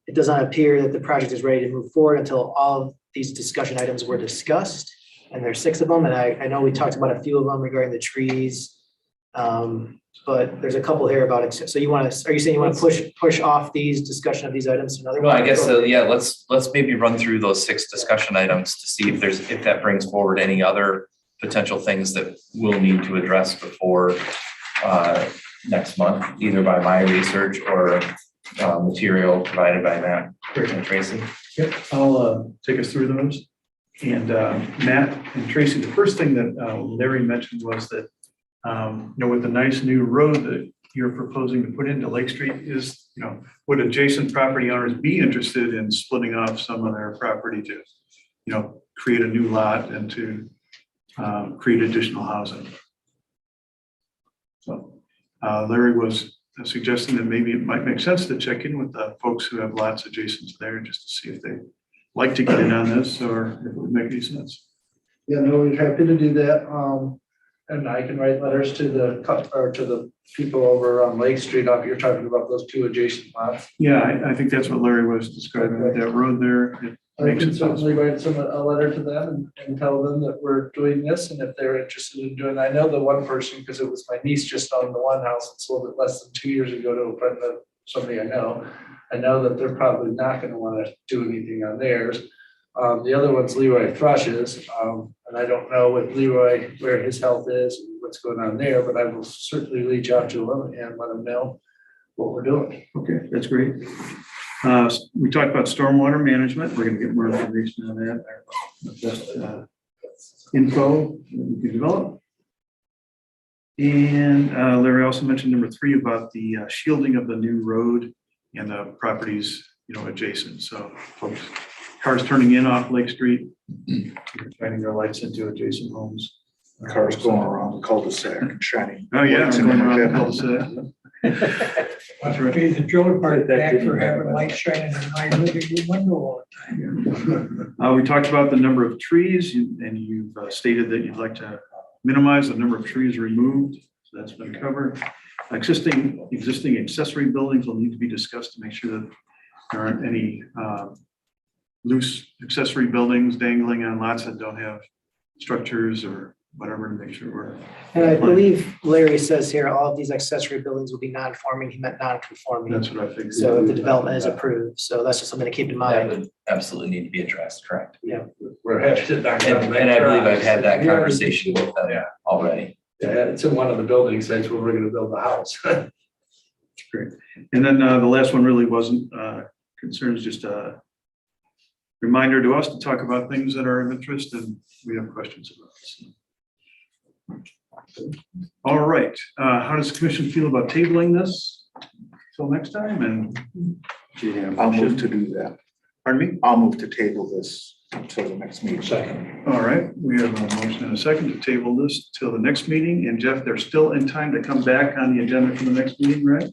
it does not appear that the project is ready to move forward until all of these discussion items were discussed. And there's 6 of them, and I know we talked about a few of them regarding the trees. But there's a couple here about, so you want to, are you saying you want to push off these discussion of these items to another No, one? I guess, yeah, let's maybe run through those 6 discussion items to see if that brings forward any other potential things that we'll need to address before next month, either by my research or material provided by Matt and Tracy. Yep, I'll take us through those. And Matt and Tracy, the first thing that Larry mentioned was that, with the nice new road that you're proposing to put into Lake Street is, would adjacent property owners be interested in splitting off some of their property to, create a new lot and to create additional housing? So Larry was suggesting that maybe it might make sense to check in with the folks who have lots adjacent to there just to see if they like to get in on this or if it would make any sense. Yeah, no, we're happy to do that. And I can write letters to the people over on Lake Street. You're talking about those 2 adjacent lots. Yeah, I think that's what Larry was describing with that road there. It I makes can it certainly possible. write a letter to them and tell them that we're doing this, and if they're interested in doing, I know the one person, because it was my niece just owned the one house and sold it less than 2 years ago to a friend of somebody I know. I know that they're probably not gonna wanna do anything on theirs. The other one's Leroy Thrush's, and I don't know with Leroy where his health is and what's going on there, but I will certainly reach out to him and let him know what we're doing. Okay, that's great. We talked about stormwater management. We're gonna get more information on that. Best info that we can develop. And Larry also mentioned number 3 about the shielding of the new road and the properties, adjacent. So folks, cars turning in off Lake Street, shining their lights into adjacent homes. Cars going around the cul-de-sac and shining. Oh, yeah, lights in going their around the head. cul-de-sac. Must be the Joe part back for having light shining in my living room window all the time. We talked about the number of trees and you've stated that you'd like to minimize the number of trees removed. So that's been covered. Existing accessory buildings will need to be discussed to make sure that there aren't any loose accessory buildings dangling on lots that don't have structures or whatever, to make sure we're. And I believe Larry says here, all of these accessory buildings will be non-conforming. He meant non-conforming. That's what I think. So if the development is approved, so that's just something to keep in That mind. would absolutely need to be addressed, correct? We're happy to knock down And that I believe I've garage. had that Yeah. conversation with them already. Yeah, it's in one of the building sites where we're gonna build the house. Great. And then the last one really wasn't concerns, just a reminder to us to talk about things that are of interest and we have questions about this. All right, how does the commission feel about tabling this till next time? And Yeah, I'll move to do that. pardon me? I'll move to table this until the next meeting. Second. All right, we have a motion and a second to table this till the next meeting. And Jeff, they're still in time to come back on the agenda for the next meeting, right?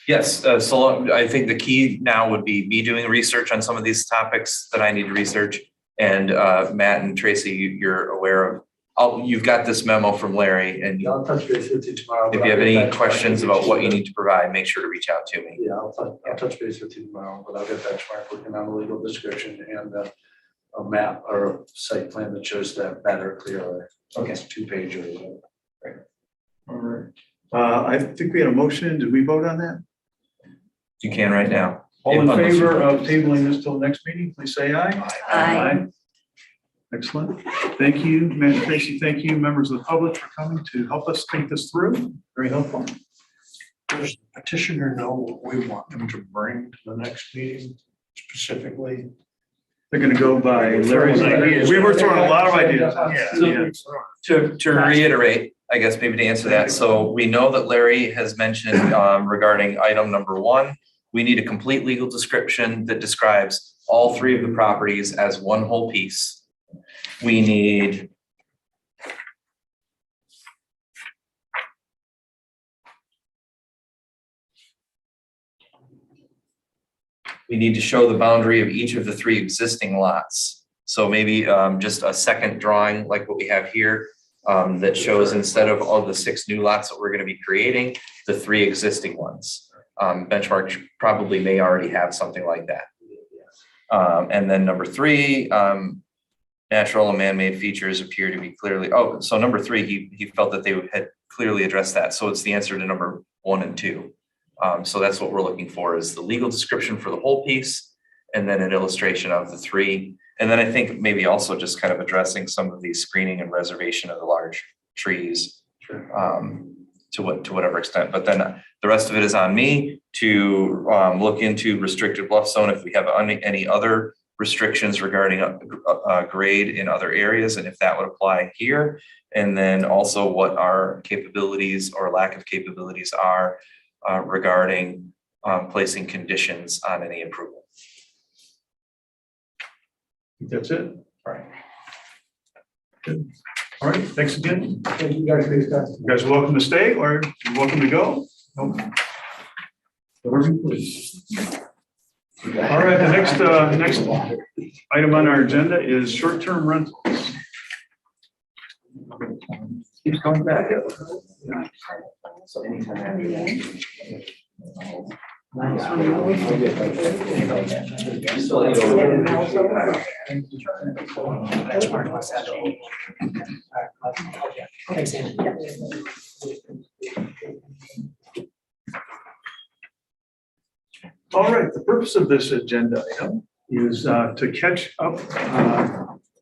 Yes, so I think the key now would be me doing research on some of these topics that I need to research. And Matt and Tracy, you're aware of, you've got this memo from Larry, and I'll touch base with you tomorrow. if you have any questions about what you need to provide, make sure to reach out to me. Yeah, I'll touch base with you tomorrow, but I'll get benchmark working on the legal description and a map or a site plan that shows that better clearly. Okay. It's 2-page or whatever. All right. I think we had a motion. Did we vote on that? You can right now. All in favor of tabling this till the next meeting, please say aye. Aye. Excellent. Thank you, Matt and Tracy. Thank you, members of the public, for coming to help us think this through. Very helpful. Does the petitioner know what we want them to bring to the next meeting specifically? They're gonna go by Larry's ideas. We were throwing a lot of ideas. Yeah. To reiterate, I guess maybe to answer that, so we know that Larry has mentioned regarding item number 1, we need a complete legal description that describes all 3 of the properties as one whole piece. We need to show the boundary of each of the 3 existing lots. So maybe just a second drawing like what we have here that shows, instead of all the 6 new lots that we're going to be creating, the 3 existing ones. Benchmark probably may already have something like that. And then number 3, natural and man-made features appear to be clearly, oh, so number 3, he felt that they had clearly addressed that. So it's the answer to number 1 and 2. So that's what we're looking for, is the legal description for the whole piece, and then an illustration of the 3. And then I think maybe also just kind of addressing some of the screening and reservation of the large trees, to whatever extent. But then the rest of it is on me to look into restricted bluff zone if we have any other restrictions regarding a grade in other areas, and if that would apply here. And then also what our capabilities or lack of capabilities are regarding placing conditions on any approval. That's it. All right. Good. All right, thanks again. Thank you guys for your time. You guys are welcome to stay or you're welcome to go. Nope. Whatever you please. All right, the next item on our agenda is short-term rentals. Keeps coming back. Thanks, Andy. All right, the purpose of this agenda item is to catch up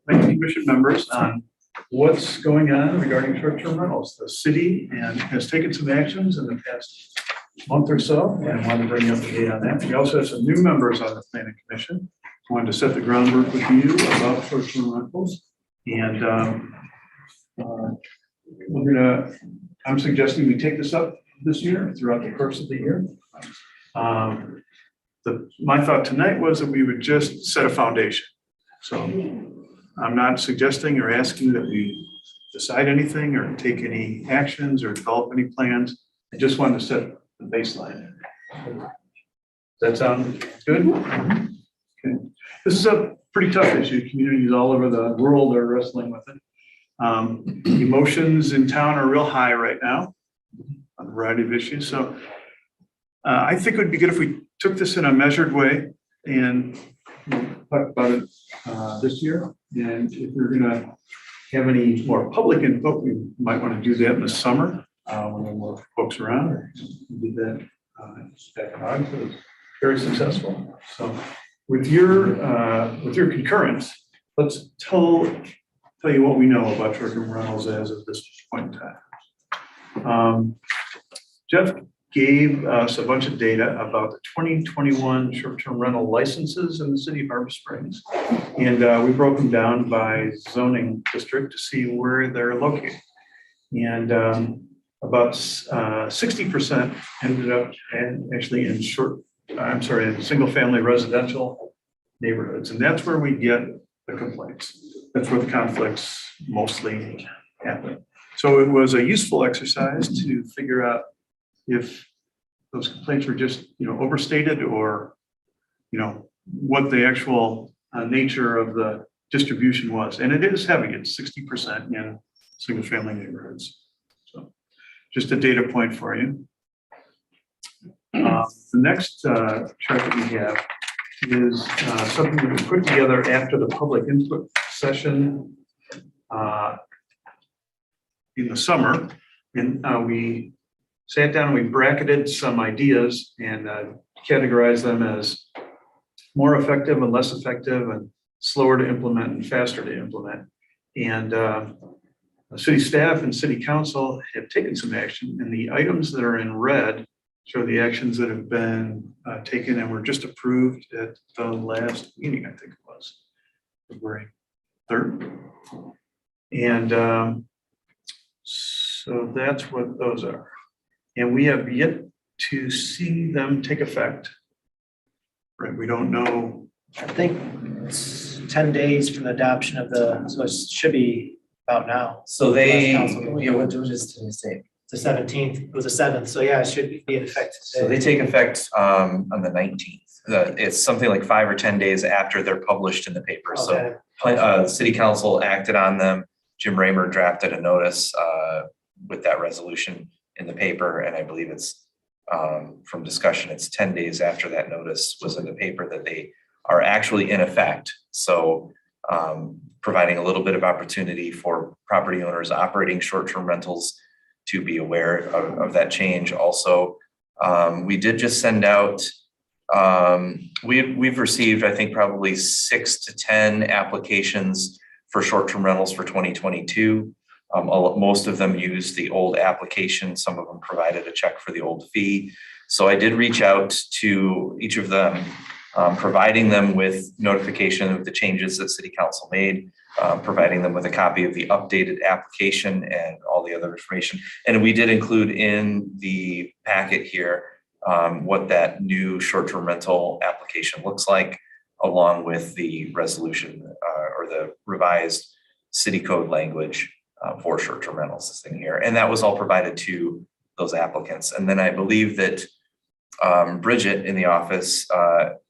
planning commission members on what's going on regarding short-term rentals. The city has taken some actions in the past month or so, and I wanted to bring you up to date on that. We also have some new members on the planning commission. Wanted to set the groundwork with you about short-term rentals. And I'm suggesting we take this up this year, throughout the course of the year. My thought tonight was that we would just set a foundation. So I'm not suggesting or asking that we decide anything or take any actions or develop any plans. I just wanted to set the baseline. Does that sound good? Okay. This is a pretty tough issue. Communities all over the world are wrestling with it. Emotions in town are real high right now on a variety of issues. So I think it would be good if we took this in a measured way and talk about it this year. And if we're gonna have any more public input, we might want to do that in the summer when there are more folks around. We did that back in August. It was very successful. So with your concurrence, let's tell you what we know about short-term rentals as of this point in time. Jeff gave us a bunch of data about the 2021 short-term rental licenses in the city of Harbor Springs. And we broke them down by zoning district to see where they're located. And about 60% ended up actually in in single-family residential neighborhoods. And that's where we get the complaints. That's where the conflicts mostly happen. So it was a useful exercise to figure out if those complaints were just, overstated, or, what the actual nature of the distribution was. And it is heavy. It's 60% in single family neighborhoods. So just a data point for you. The next chart that we have is something that we put together after the public input session in the summer. And we sat down and we bracketed some ideas and categorized them as more effective and less effective, and slower to implement and faster to implement. And the city staff and city council have taken some action, and the items that are in red show the actions that have been taken and were just approved at the last meeting, I think it was February 3rd. And so that's what those are. And we have yet to see them take effect. Right, we don't know. I think it's 10 days from the adoption of so it should be about now. So they, What is today's date? The 17th, it was the 7th, so yeah, it should be in effect. so they take effect on the 19th. It's something like 5 or 10 days after they're published in the paper. Okay. So city council acted on them. Jim Raymer drafted a notice with that resolution in the paper, and I believe it's from discussion, it's 10 days after that notice was in the paper that they are actually in effect. So providing a little bit of opportunity for property owners operating short-term rentals to be aware of that change. Also, we did just send out, we've received, I think, probably 6 to 10 applications for short-term rentals for 2022. Most of them used the old application. Some of them provided a check for the old fee. So I did reach out to each of them, providing them with notification of the changes that City Council made, providing them with a copy of the updated application and all the other information. And we did include in the packet here what that new short-term rental application looks like, along with the resolution or the revised city code language for short-term rentals this thing here. And that was all provided to those applicants. And then I believe that Bridget in the office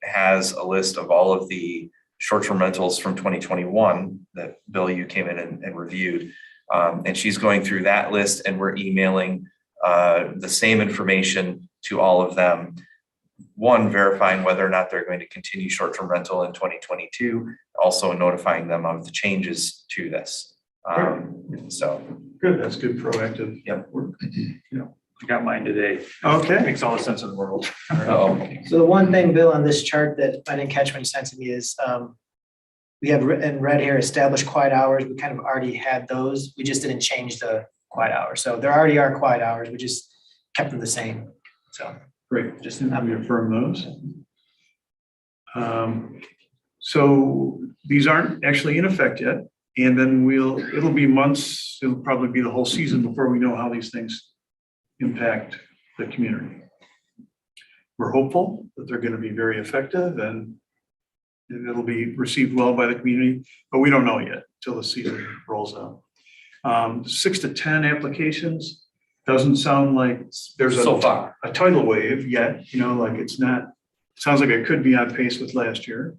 has a list of all of the short-term rentals from 2021 that Bill, you came in and reviewed. And she's going through that list, and we're emailing the same information to all of them. One, verifying whether or not they're going to continue short-term rental in 2022, also notifying them of the changes to this. So Good, that's good proactive. Yep. Work. I got mine today. Okay. Makes all the sense in the world. So the one thing, Bill, on this chart that I didn't catch when you sent to me is, we have in red here, established quiet hours. We kind of already had those. We just didn't change the quiet hours. So there already are quiet hours. We just kept them the same. So. Great, just have we affirm those. So these aren't actually in effect yet, and then it'll be months, it'll probably be the whole season before we know how these things impact the community. We're hopeful that they're going to be very effective and it'll be received well by the community, but we don't know yet till the season rolls out. 6 to 10 applications doesn't sound like there's so far a tidal wave yet, like it's not, sounds like it could be on pace with last year.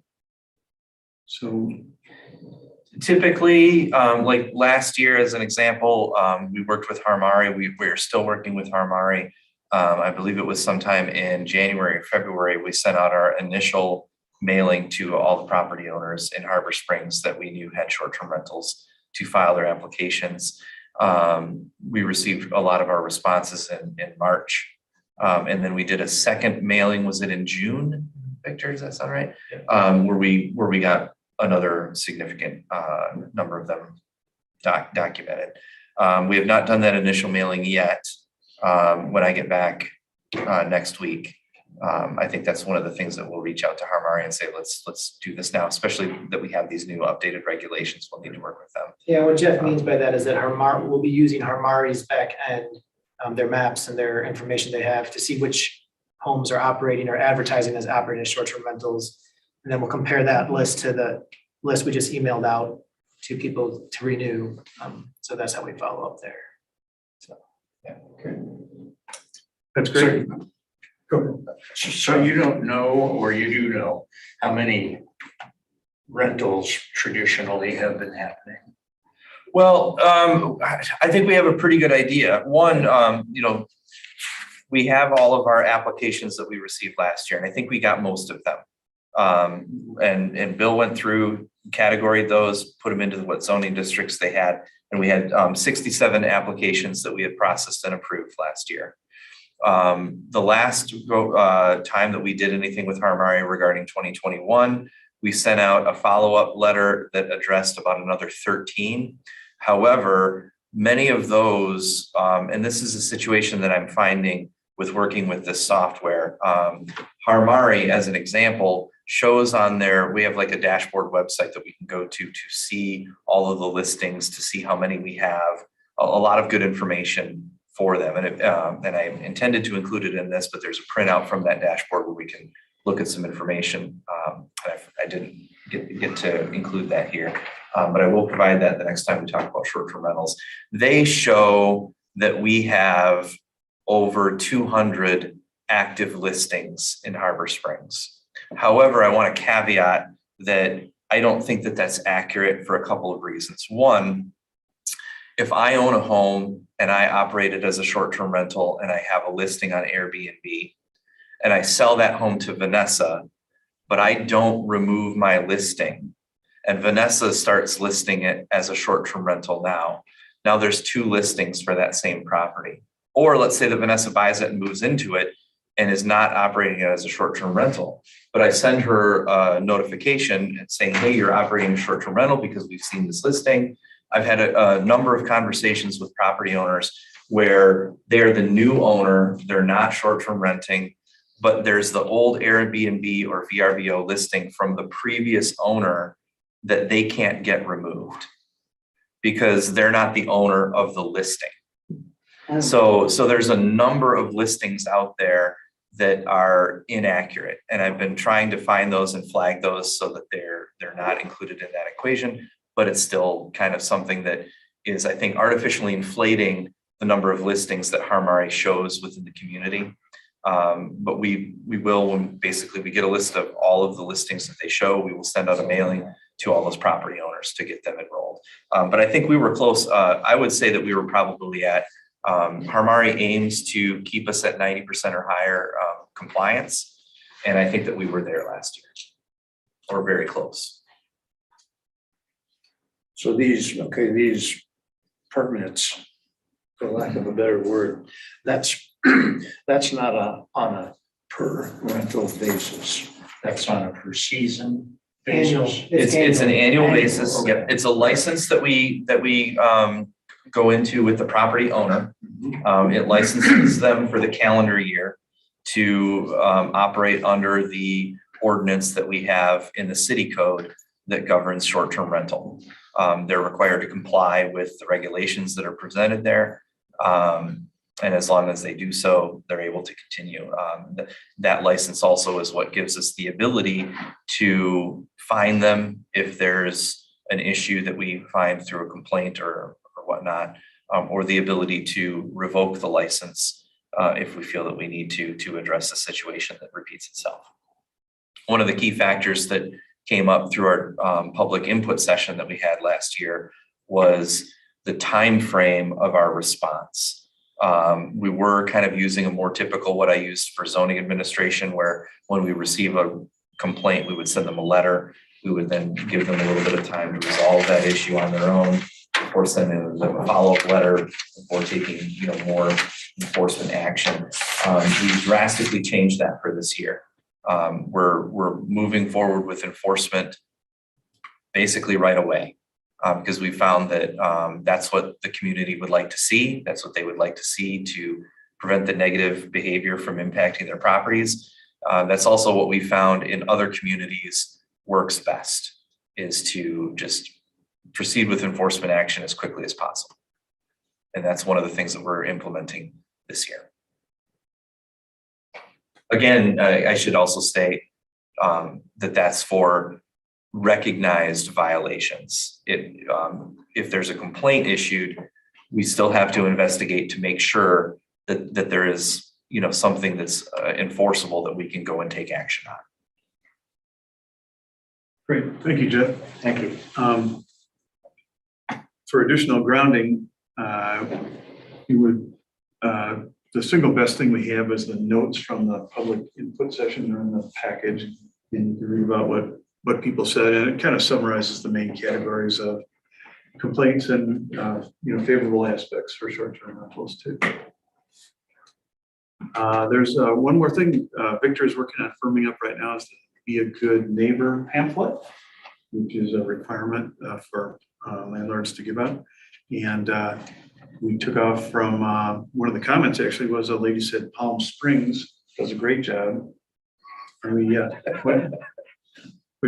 So typically, like last year, as an example, we worked with Harmari. We're still working with Harmari. I believe it was sometime in January or February, we sent out our initial mailing to all the property owners in Harbor Springs that we knew had short-term rentals to file their applications. We received a lot of our responses in March. And then we did a second mailing, was it in June? Victor, does that sound right? Where we got another significant number of them documented. We have not done that initial mailing yet. When I get back next week, I think that's one of the things that we'll reach out to Harmari and say, let's do this now, especially that we have these new updated regulations. We'll need to work with them. Yeah, what Jeff means by that is that we'll be using Harmari's back end, their maps and their information they have to see which homes are operating or advertising as operating as short-term rentals. And then we'll compare that list to the list we just emailed out to people to renew. So that's how we follow up there. So, yeah. okay. That's great. Go ahead. So you don't know, or you do know, how many rentals traditionally have been happening? Well, I think we have a pretty good idea. One, we have all of our applications that we received last year, and I think we got most of them. And Bill went through, categoried those, put them into what zoning districts they had, and we had 67 applications that we had processed and approved last year. The last time that we did anything with Harmari regarding 2021, we sent out a follow-up letter that addressed about another 13. However, many of those, and this is a situation that I'm finding with working with this software, Harmari, as an example, shows on there, we have like a dashboard website that we can go to see all of the listings, to see how many we have, a lot of good information for them. And I intended to include it in this, but there's a printout from that dashboard where we can look at some information. I didn't get to include that here, but I will provide that the next time we talk about short-term rentals. They show that we have over 200 active listings in Harbor Springs. However, I want to caveat that I don't think that that's accurate for a couple of reasons. One, if I own a home and I operate it as a short-term rental and I have a listing on Airbnb and I sell that home to Vanessa, but I don't remove my listing, and Vanessa starts listing it as a short-term rental now. Now there's 2 listings for that same property. Or let's say that Vanessa buys it and moves into it and is not operating it as a short-term rental. But I send her a notification saying, hey, you're operating a short-term rental because we've seen this listing. I've had a number of conversations with property owners where they're the new owner, they're not short-term renting, but there's the old Airbnb or VRBO listing from the previous owner that they can't get removed because they're not the owner of the listing. So there's a number of listings out there that are inaccurate, and I've been trying to find those and flag those so that they're not included in that equation, but it's still kind of something that is, I think, artificially inflating the number of listings that Harmari shows within the community. But we will, when basically we get a list of all of the listings that they show, we will send out a mailing to all those property owners to get them enrolled. But I think we were close. I would say that we were probably at, Harmari aims to keep us at 90% or higher compliance. And I think that we were there last year or very close. So these permits, for lack of a better word, that's not on a per rental basis. That's on a per season basis. It's an annual basis. Okay. Yep. It's a license that we go into with the property owner. It licenses them for the calendar year to operate under the ordinance that we have in the city code that governs short-term rental. They're required to comply with the regulations that are presented there. And as long as they do so, they're able to continue. That license also is what gives us the ability to fine them if there's an issue that we find through a complaint or whatnot, or the ability to revoke the license if we feel that we need to address a situation that repeats itself. One of the key factors that came up through our public input session that we had last year was the time frame of our response. We were kind of using a more typical what I used for zoning administration, where when we receive a complaint, we would send them a letter. We would then give them a little bit of time to resolve that issue on their own before sending them a follow-up letter, before taking more enforcement action. We drastically changed that for this year. We're moving forward with enforcement basically right away, because we found that that's what the community would like to see. That's what they would like to see to prevent the negative behavior from impacting their properties. That's also what we found in other communities works best, is to just proceed with enforcement action as quickly as possible. And that's one of the things that we're implementing this year. Again, I should also state that that's for recognized violations. If there's a complaint issued, we still have to investigate to make sure that there is something that's enforceable that we can go and take action on. Great, thank you, Jeff. Thank you. For additional grounding, the single best thing we have is the notes from the public input session. They're in the package, and you can read about what people said, and it kind of summarizes the main categories of complaints and favorable aspects for short-term rentals too. There's one more thing Victor is working on firming up right now, is the Be a Good Neighbor pamphlet, which is a requirement for landlords to give out. And we took off from one of the comments actually was a lady said Palm Springs does a great job. And we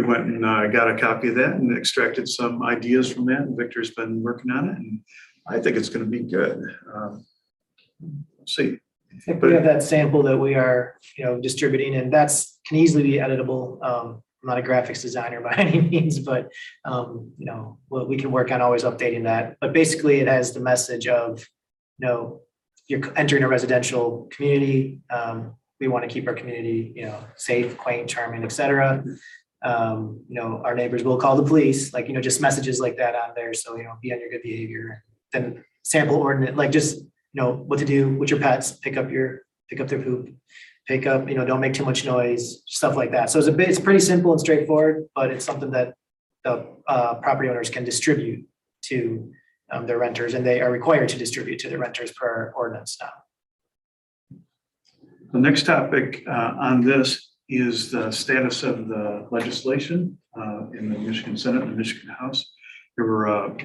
went and got a copy of that and extracted some ideas from that. And Victor's been working on it, and I think it's going to be good. See. I think we have that sample that we are, distributing, and that's can easily be editable. I'm not a graphics designer by any means, but we can work on always updating that. But basically, it has the message of, you're entering a residential community. We want to keep our community, safe, quaint, charming, etc. Our neighbors will call the police, just messages like that on there. So, be on your good behavior. Then sample ordinance, what to do with your pets, pick up their poop, don't make too much noise, stuff like that. So it's pretty simple and straightforward, but it's something that the property owners can distribute to their renters, and they are required to distribute to the renters per our ordinance now. The next topic on this is the status of the legislation in the Michigan Senate and the Michigan House. There were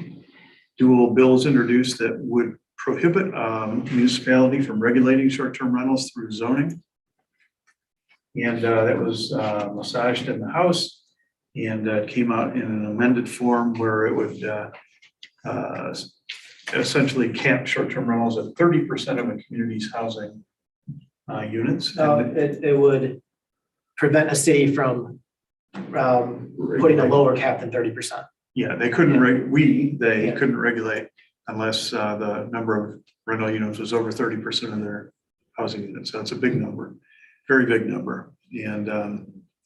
dual bills introduced that would prohibit municipality from regulating short-term rentals through zoning. And that was massaged in the House, and it came out in an amended form where it would essentially cap short-term rentals at 30% of a community's housing units. It would prevent a city from putting a lower cap than 30%. Yeah, they couldn't, they couldn't regulate unless the number of rental units was over 30% of their housing units. So it's a big number, very big number. And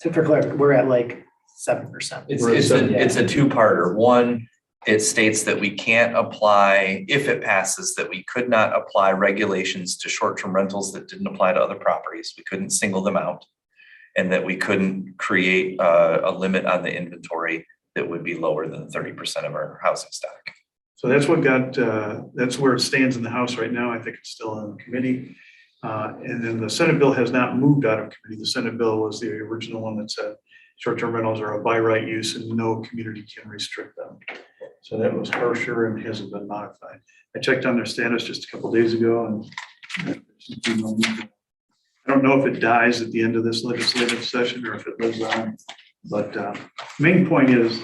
So for clarity, we're at like 7%. It's a two-parter. One, it states that we can't apply, if it passes, that we could not apply regulations to short-term rentals that didn't apply to other properties. We couldn't single them out. And that we couldn't create a limit on the inventory that would be lower than 30% of our housing stock. so that's what that's where it stands in the House right now. I think it's still in committee. And then the Senate bill has not moved out of committee. The Senate bill was the original one that said short-term rentals are a by right use and no community can restrict them. So that was harsher and hasn't been modified. I checked on their status just a couple of days ago, and I don't know if it dies at the end of this legislative session or if it lives on. But main point is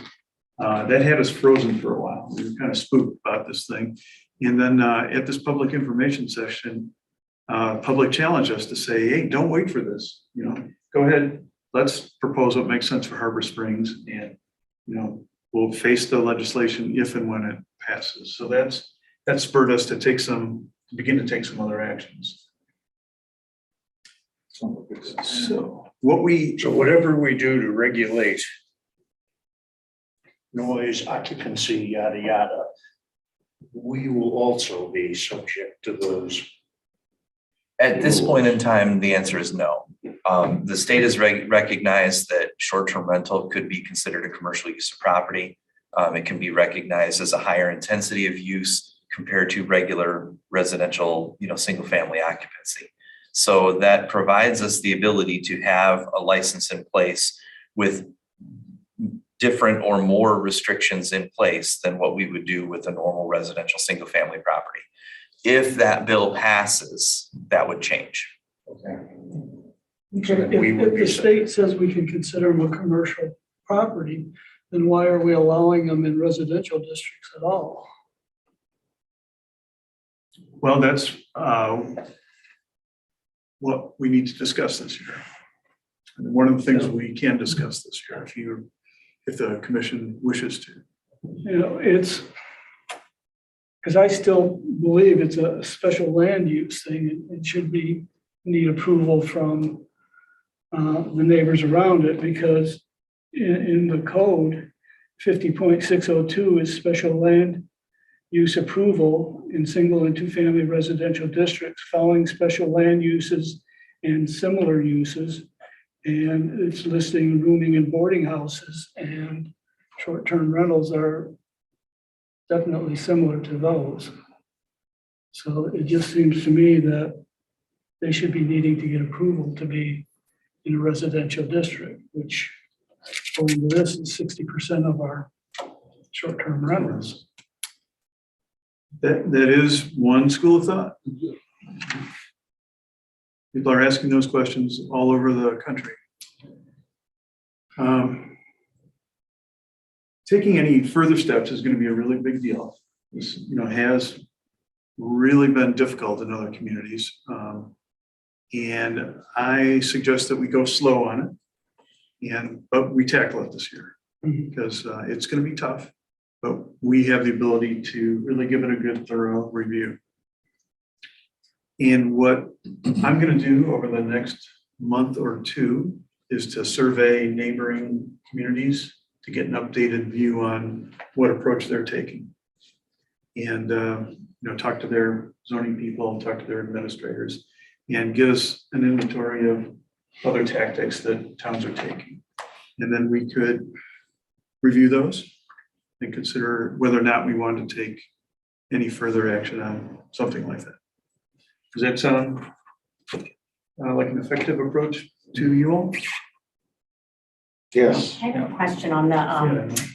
that had us frozen for a while. We were kind of spooked about this thing. And then at this public information session, public challenged us to say, hey, don't wait for this. Go ahead, let's propose what makes sense for Harbor Springs, and we'll face the legislation if and when it passes. So that spurred us to begin to take some other actions. So whatever we do to regulate noise, occupancy, yada, yada, we will also be subject to those. At this point in time, the answer is no. The state has recognized that short-term rental could be considered a commercial use of property. It can be recognized as a higher intensity of use compared to regular residential, single-family occupancy. So that provides us the ability to have a license in place with different or more restrictions in place than what we would do with a normal residential single-family property. If that bill passes, that would change. Okay. If the state says we can consider them a commercial property, then why are we allowing them in residential districts at all? Well, that's what we need to discuss this year. And one of the things we can discuss this year, if the commission wishes to. It's because I still believe it's a special land use thing. It should need approval from the neighbors around it, because in the code, 50.602 is special land use approval in single and two-family residential districts following special land uses and similar uses. And it's listing rooming and boarding houses, and short-term rentals are definitely similar to those. So it just seems to me that they should be needing to get approval to be in a residential district, which according to this is 60% of our short-term rentals. That is one school of thought. People are asking those questions all over the country. Taking any further steps is going to be a really big deal. This, has really been difficult in other communities. And I suggest that we go slow on it, but we tackle it this year because it's going to be tough, but we have the ability to really give it a good, thorough review. And what I'm going to do over the next month or two is to survey neighboring communities to get an updated view on what approach they're taking. And, talk to their zoning people, talk to their administrators, and give us an inventory of other tactics that towns are taking. And then we could review those and consider whether or not we want to take any further action on something like that. Does that sound like an effective approach to you all? Yes. I have a question on the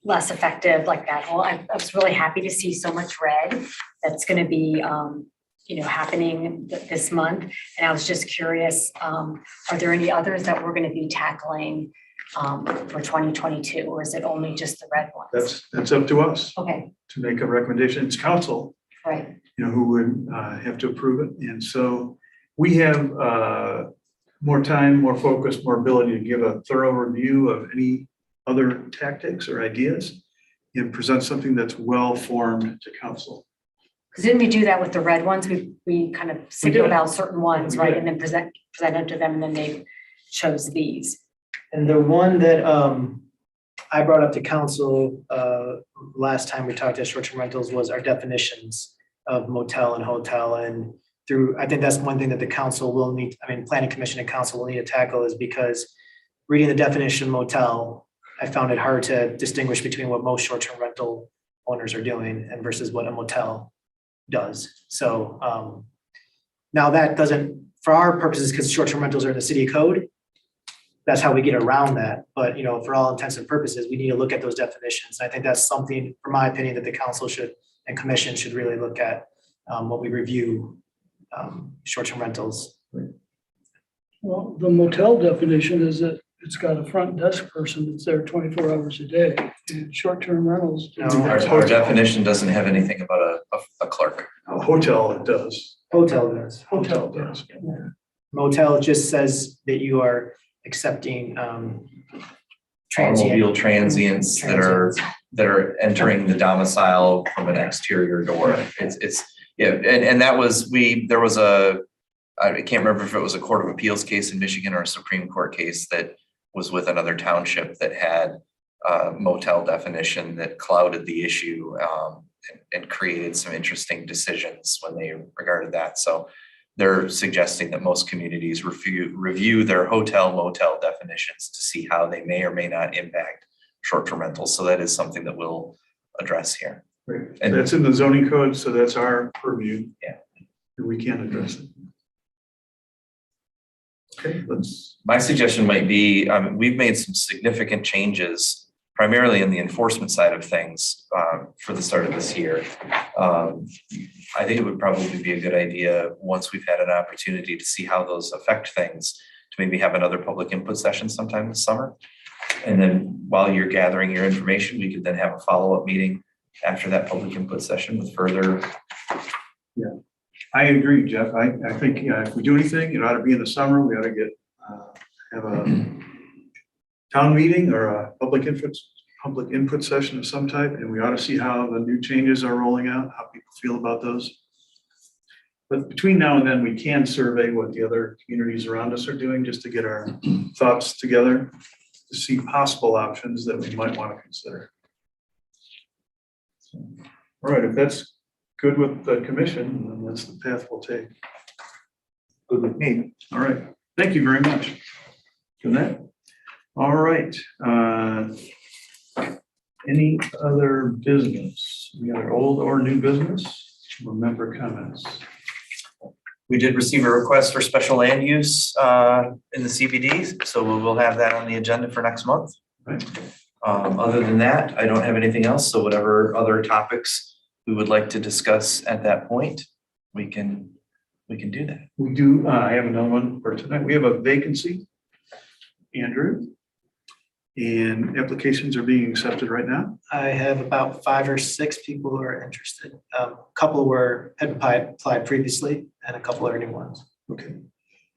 less effective, like that whole, I was really happy to see so much red that's gonna be, happening this month. And I was just curious, are there any others that we're gonna be tackling for 2022, or is it only just the red ones? That's up to us Okay, to make a recommendation. It's council, right. who would have to approve it. And so we have more time, more focus, more ability to give a thorough review of any other tactics or ideas and present something that's well-formed to council. Because didn't we do that with the red ones? We kind of singled did. out certain ones, We right? did. And then presented to them, and then they chose these. And the one that I brought up to council last time we talked about short-term rentals was our definitions of motel and hotel. And I think that's one thing that the council will need, planning commission and council will need to tackle, is because reading the definition of motel, I found it hard to distinguish between what most short-term rental owners are doing and versus what a motel does. So now that doesn't, for our purposes, because short-term rentals are in the city code, that's how we get around that. But, for all intents and purposes, we need to look at those definitions. I think that's something, for my opinion, that the council should and commission should really look at what we review short-term rentals. Well, the motel definition is that it's got a front desk person that's there 24 hours a day, and short-term rentals. No. Our definition doesn't have anything about a clerk. A hotel, it does. Hotel does. Hotel does. Motel just says that you are accepting Automobile transient. transients that are entering the domicile from an exterior door. It's and that was, there was I can't remember if it was a Court of Appeals case in Michigan or a Supreme Court case that was with another township that had a motel definition that clouded the issue and created some interesting decisions when they regarded that. So they're suggesting that most communities review their hotel motel definitions to see how they may or may not impact short-term rentals. So that is something that we'll address here. Right. And That's in the zoning code, so that's our purview. Yeah. And we can address it. Okay, my suggestion might be, we've made some significant changes, primarily in the enforcement side of things for the start of this year. I think it would probably be a good idea, once we've had an opportunity to see how those affect things, to maybe have another public input session sometime this summer. And then while you're gathering your information, we could then have a follow-up meeting after that public input session with further. yeah, I agree, Jeff. I think if we do anything, it ought to be in the summer. We ought to get have a town meeting or a public input session of some type, and we ought to see how the new changes are rolling out, how people feel about those. But between now and then, we can survey what the other communities around us are doing, just to get our thoughts together, to see possible options that we might want to consider. All right, if that's good with the commission, then that's the path we'll take. Good with me. All right, thank you very much for that. All right. Any other business? Any other old or new business? Or member comments? We did receive a request for special land use in the CBD, so we will have that on the agenda for next month. Right. Other than that, I don't have anything else. So whatever other topics we would like to discuss at that point, we can do that. We do, I have another one for tonight. We have a vacancy, Andrew, and applications are being accepted right now. I have about 5 or 6 people who are interested. A couple had applied previously, and a couple are new ones. Okay.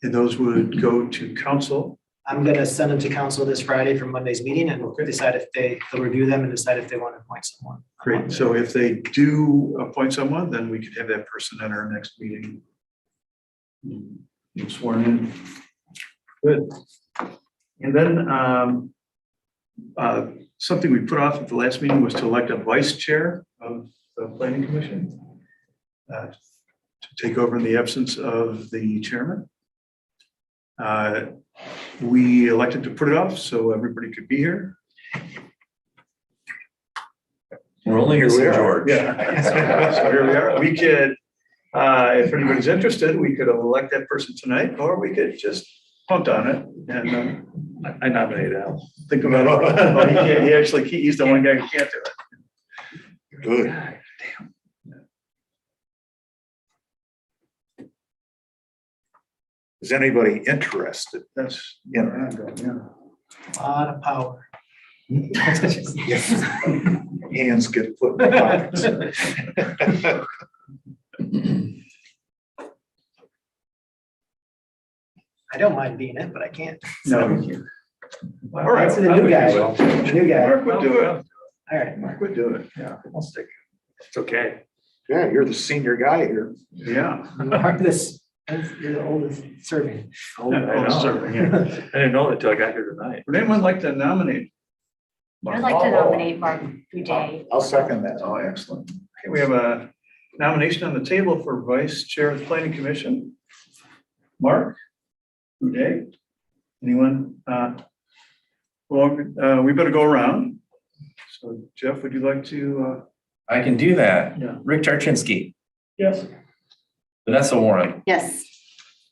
And those would go to council. I'm gonna send them to council this Friday for Monday's meeting, and decide if they'll review them and decide if they want to appoint someone. Great. So if they do appoint someone, then we could have that person at our next meeting. Sworn in. Good. And then something we put off at the last meeting was to elect a vice chair of the planning commission to take over in the absence of the chairman. We elected to put it off so everybody could be here. We're only missing George. Yeah. So here we are. We could, if anybody's interested, we could elect that person tonight, or we could just punt on it and I nominate Al. think about it. Oh, he can't, he actually, he's the one guy who can't do it. Good. Is anybody interested? That's, Yeah. A lot of power. Hands get put in pockets. I don't mind being it, but I can't. No, we can't. All right. That's the new guy. The new guy. Mark would do it. All right. Mark would do it. Yeah, I'll stick. It's okay. Yeah, you're the senior guy here. Yeah. Mark, you're the oldest serving. I know. Certainly, yeah. I didn't know that until I got here tonight. Would anyone like to nominate? I'd like to nominate Mark Boudet. I'll second that. Oh, excellent. Okay, we have a nomination on the table for Vice Chair of the Planning Commission. Mark Boudet. Anyone? Well, we better go around. So Jeff, would you like to? I can do that. Yeah. Rick Tarczynski, Yes. Vanessa Warren, Yes.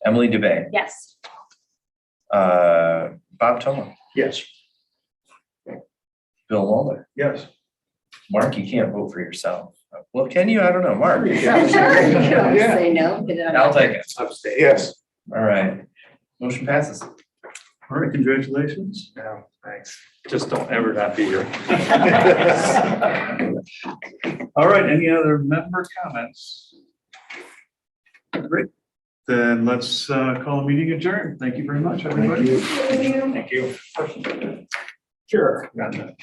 Emily DeBay, Yes. Bob Toma, Yes. Bill Lawler. Yes. Mark, you can't vote for yourself. Well, can you? I don't know. Mark. Say no. I'll take it. Yes. All right. Motion passes. All right, congratulations. Yeah, thanks. Just don't ever not be here. All right, any other member comments? Great. Then let's call the meeting adjourned. Thank you very much, everybody. Thank you. Sure. Got that.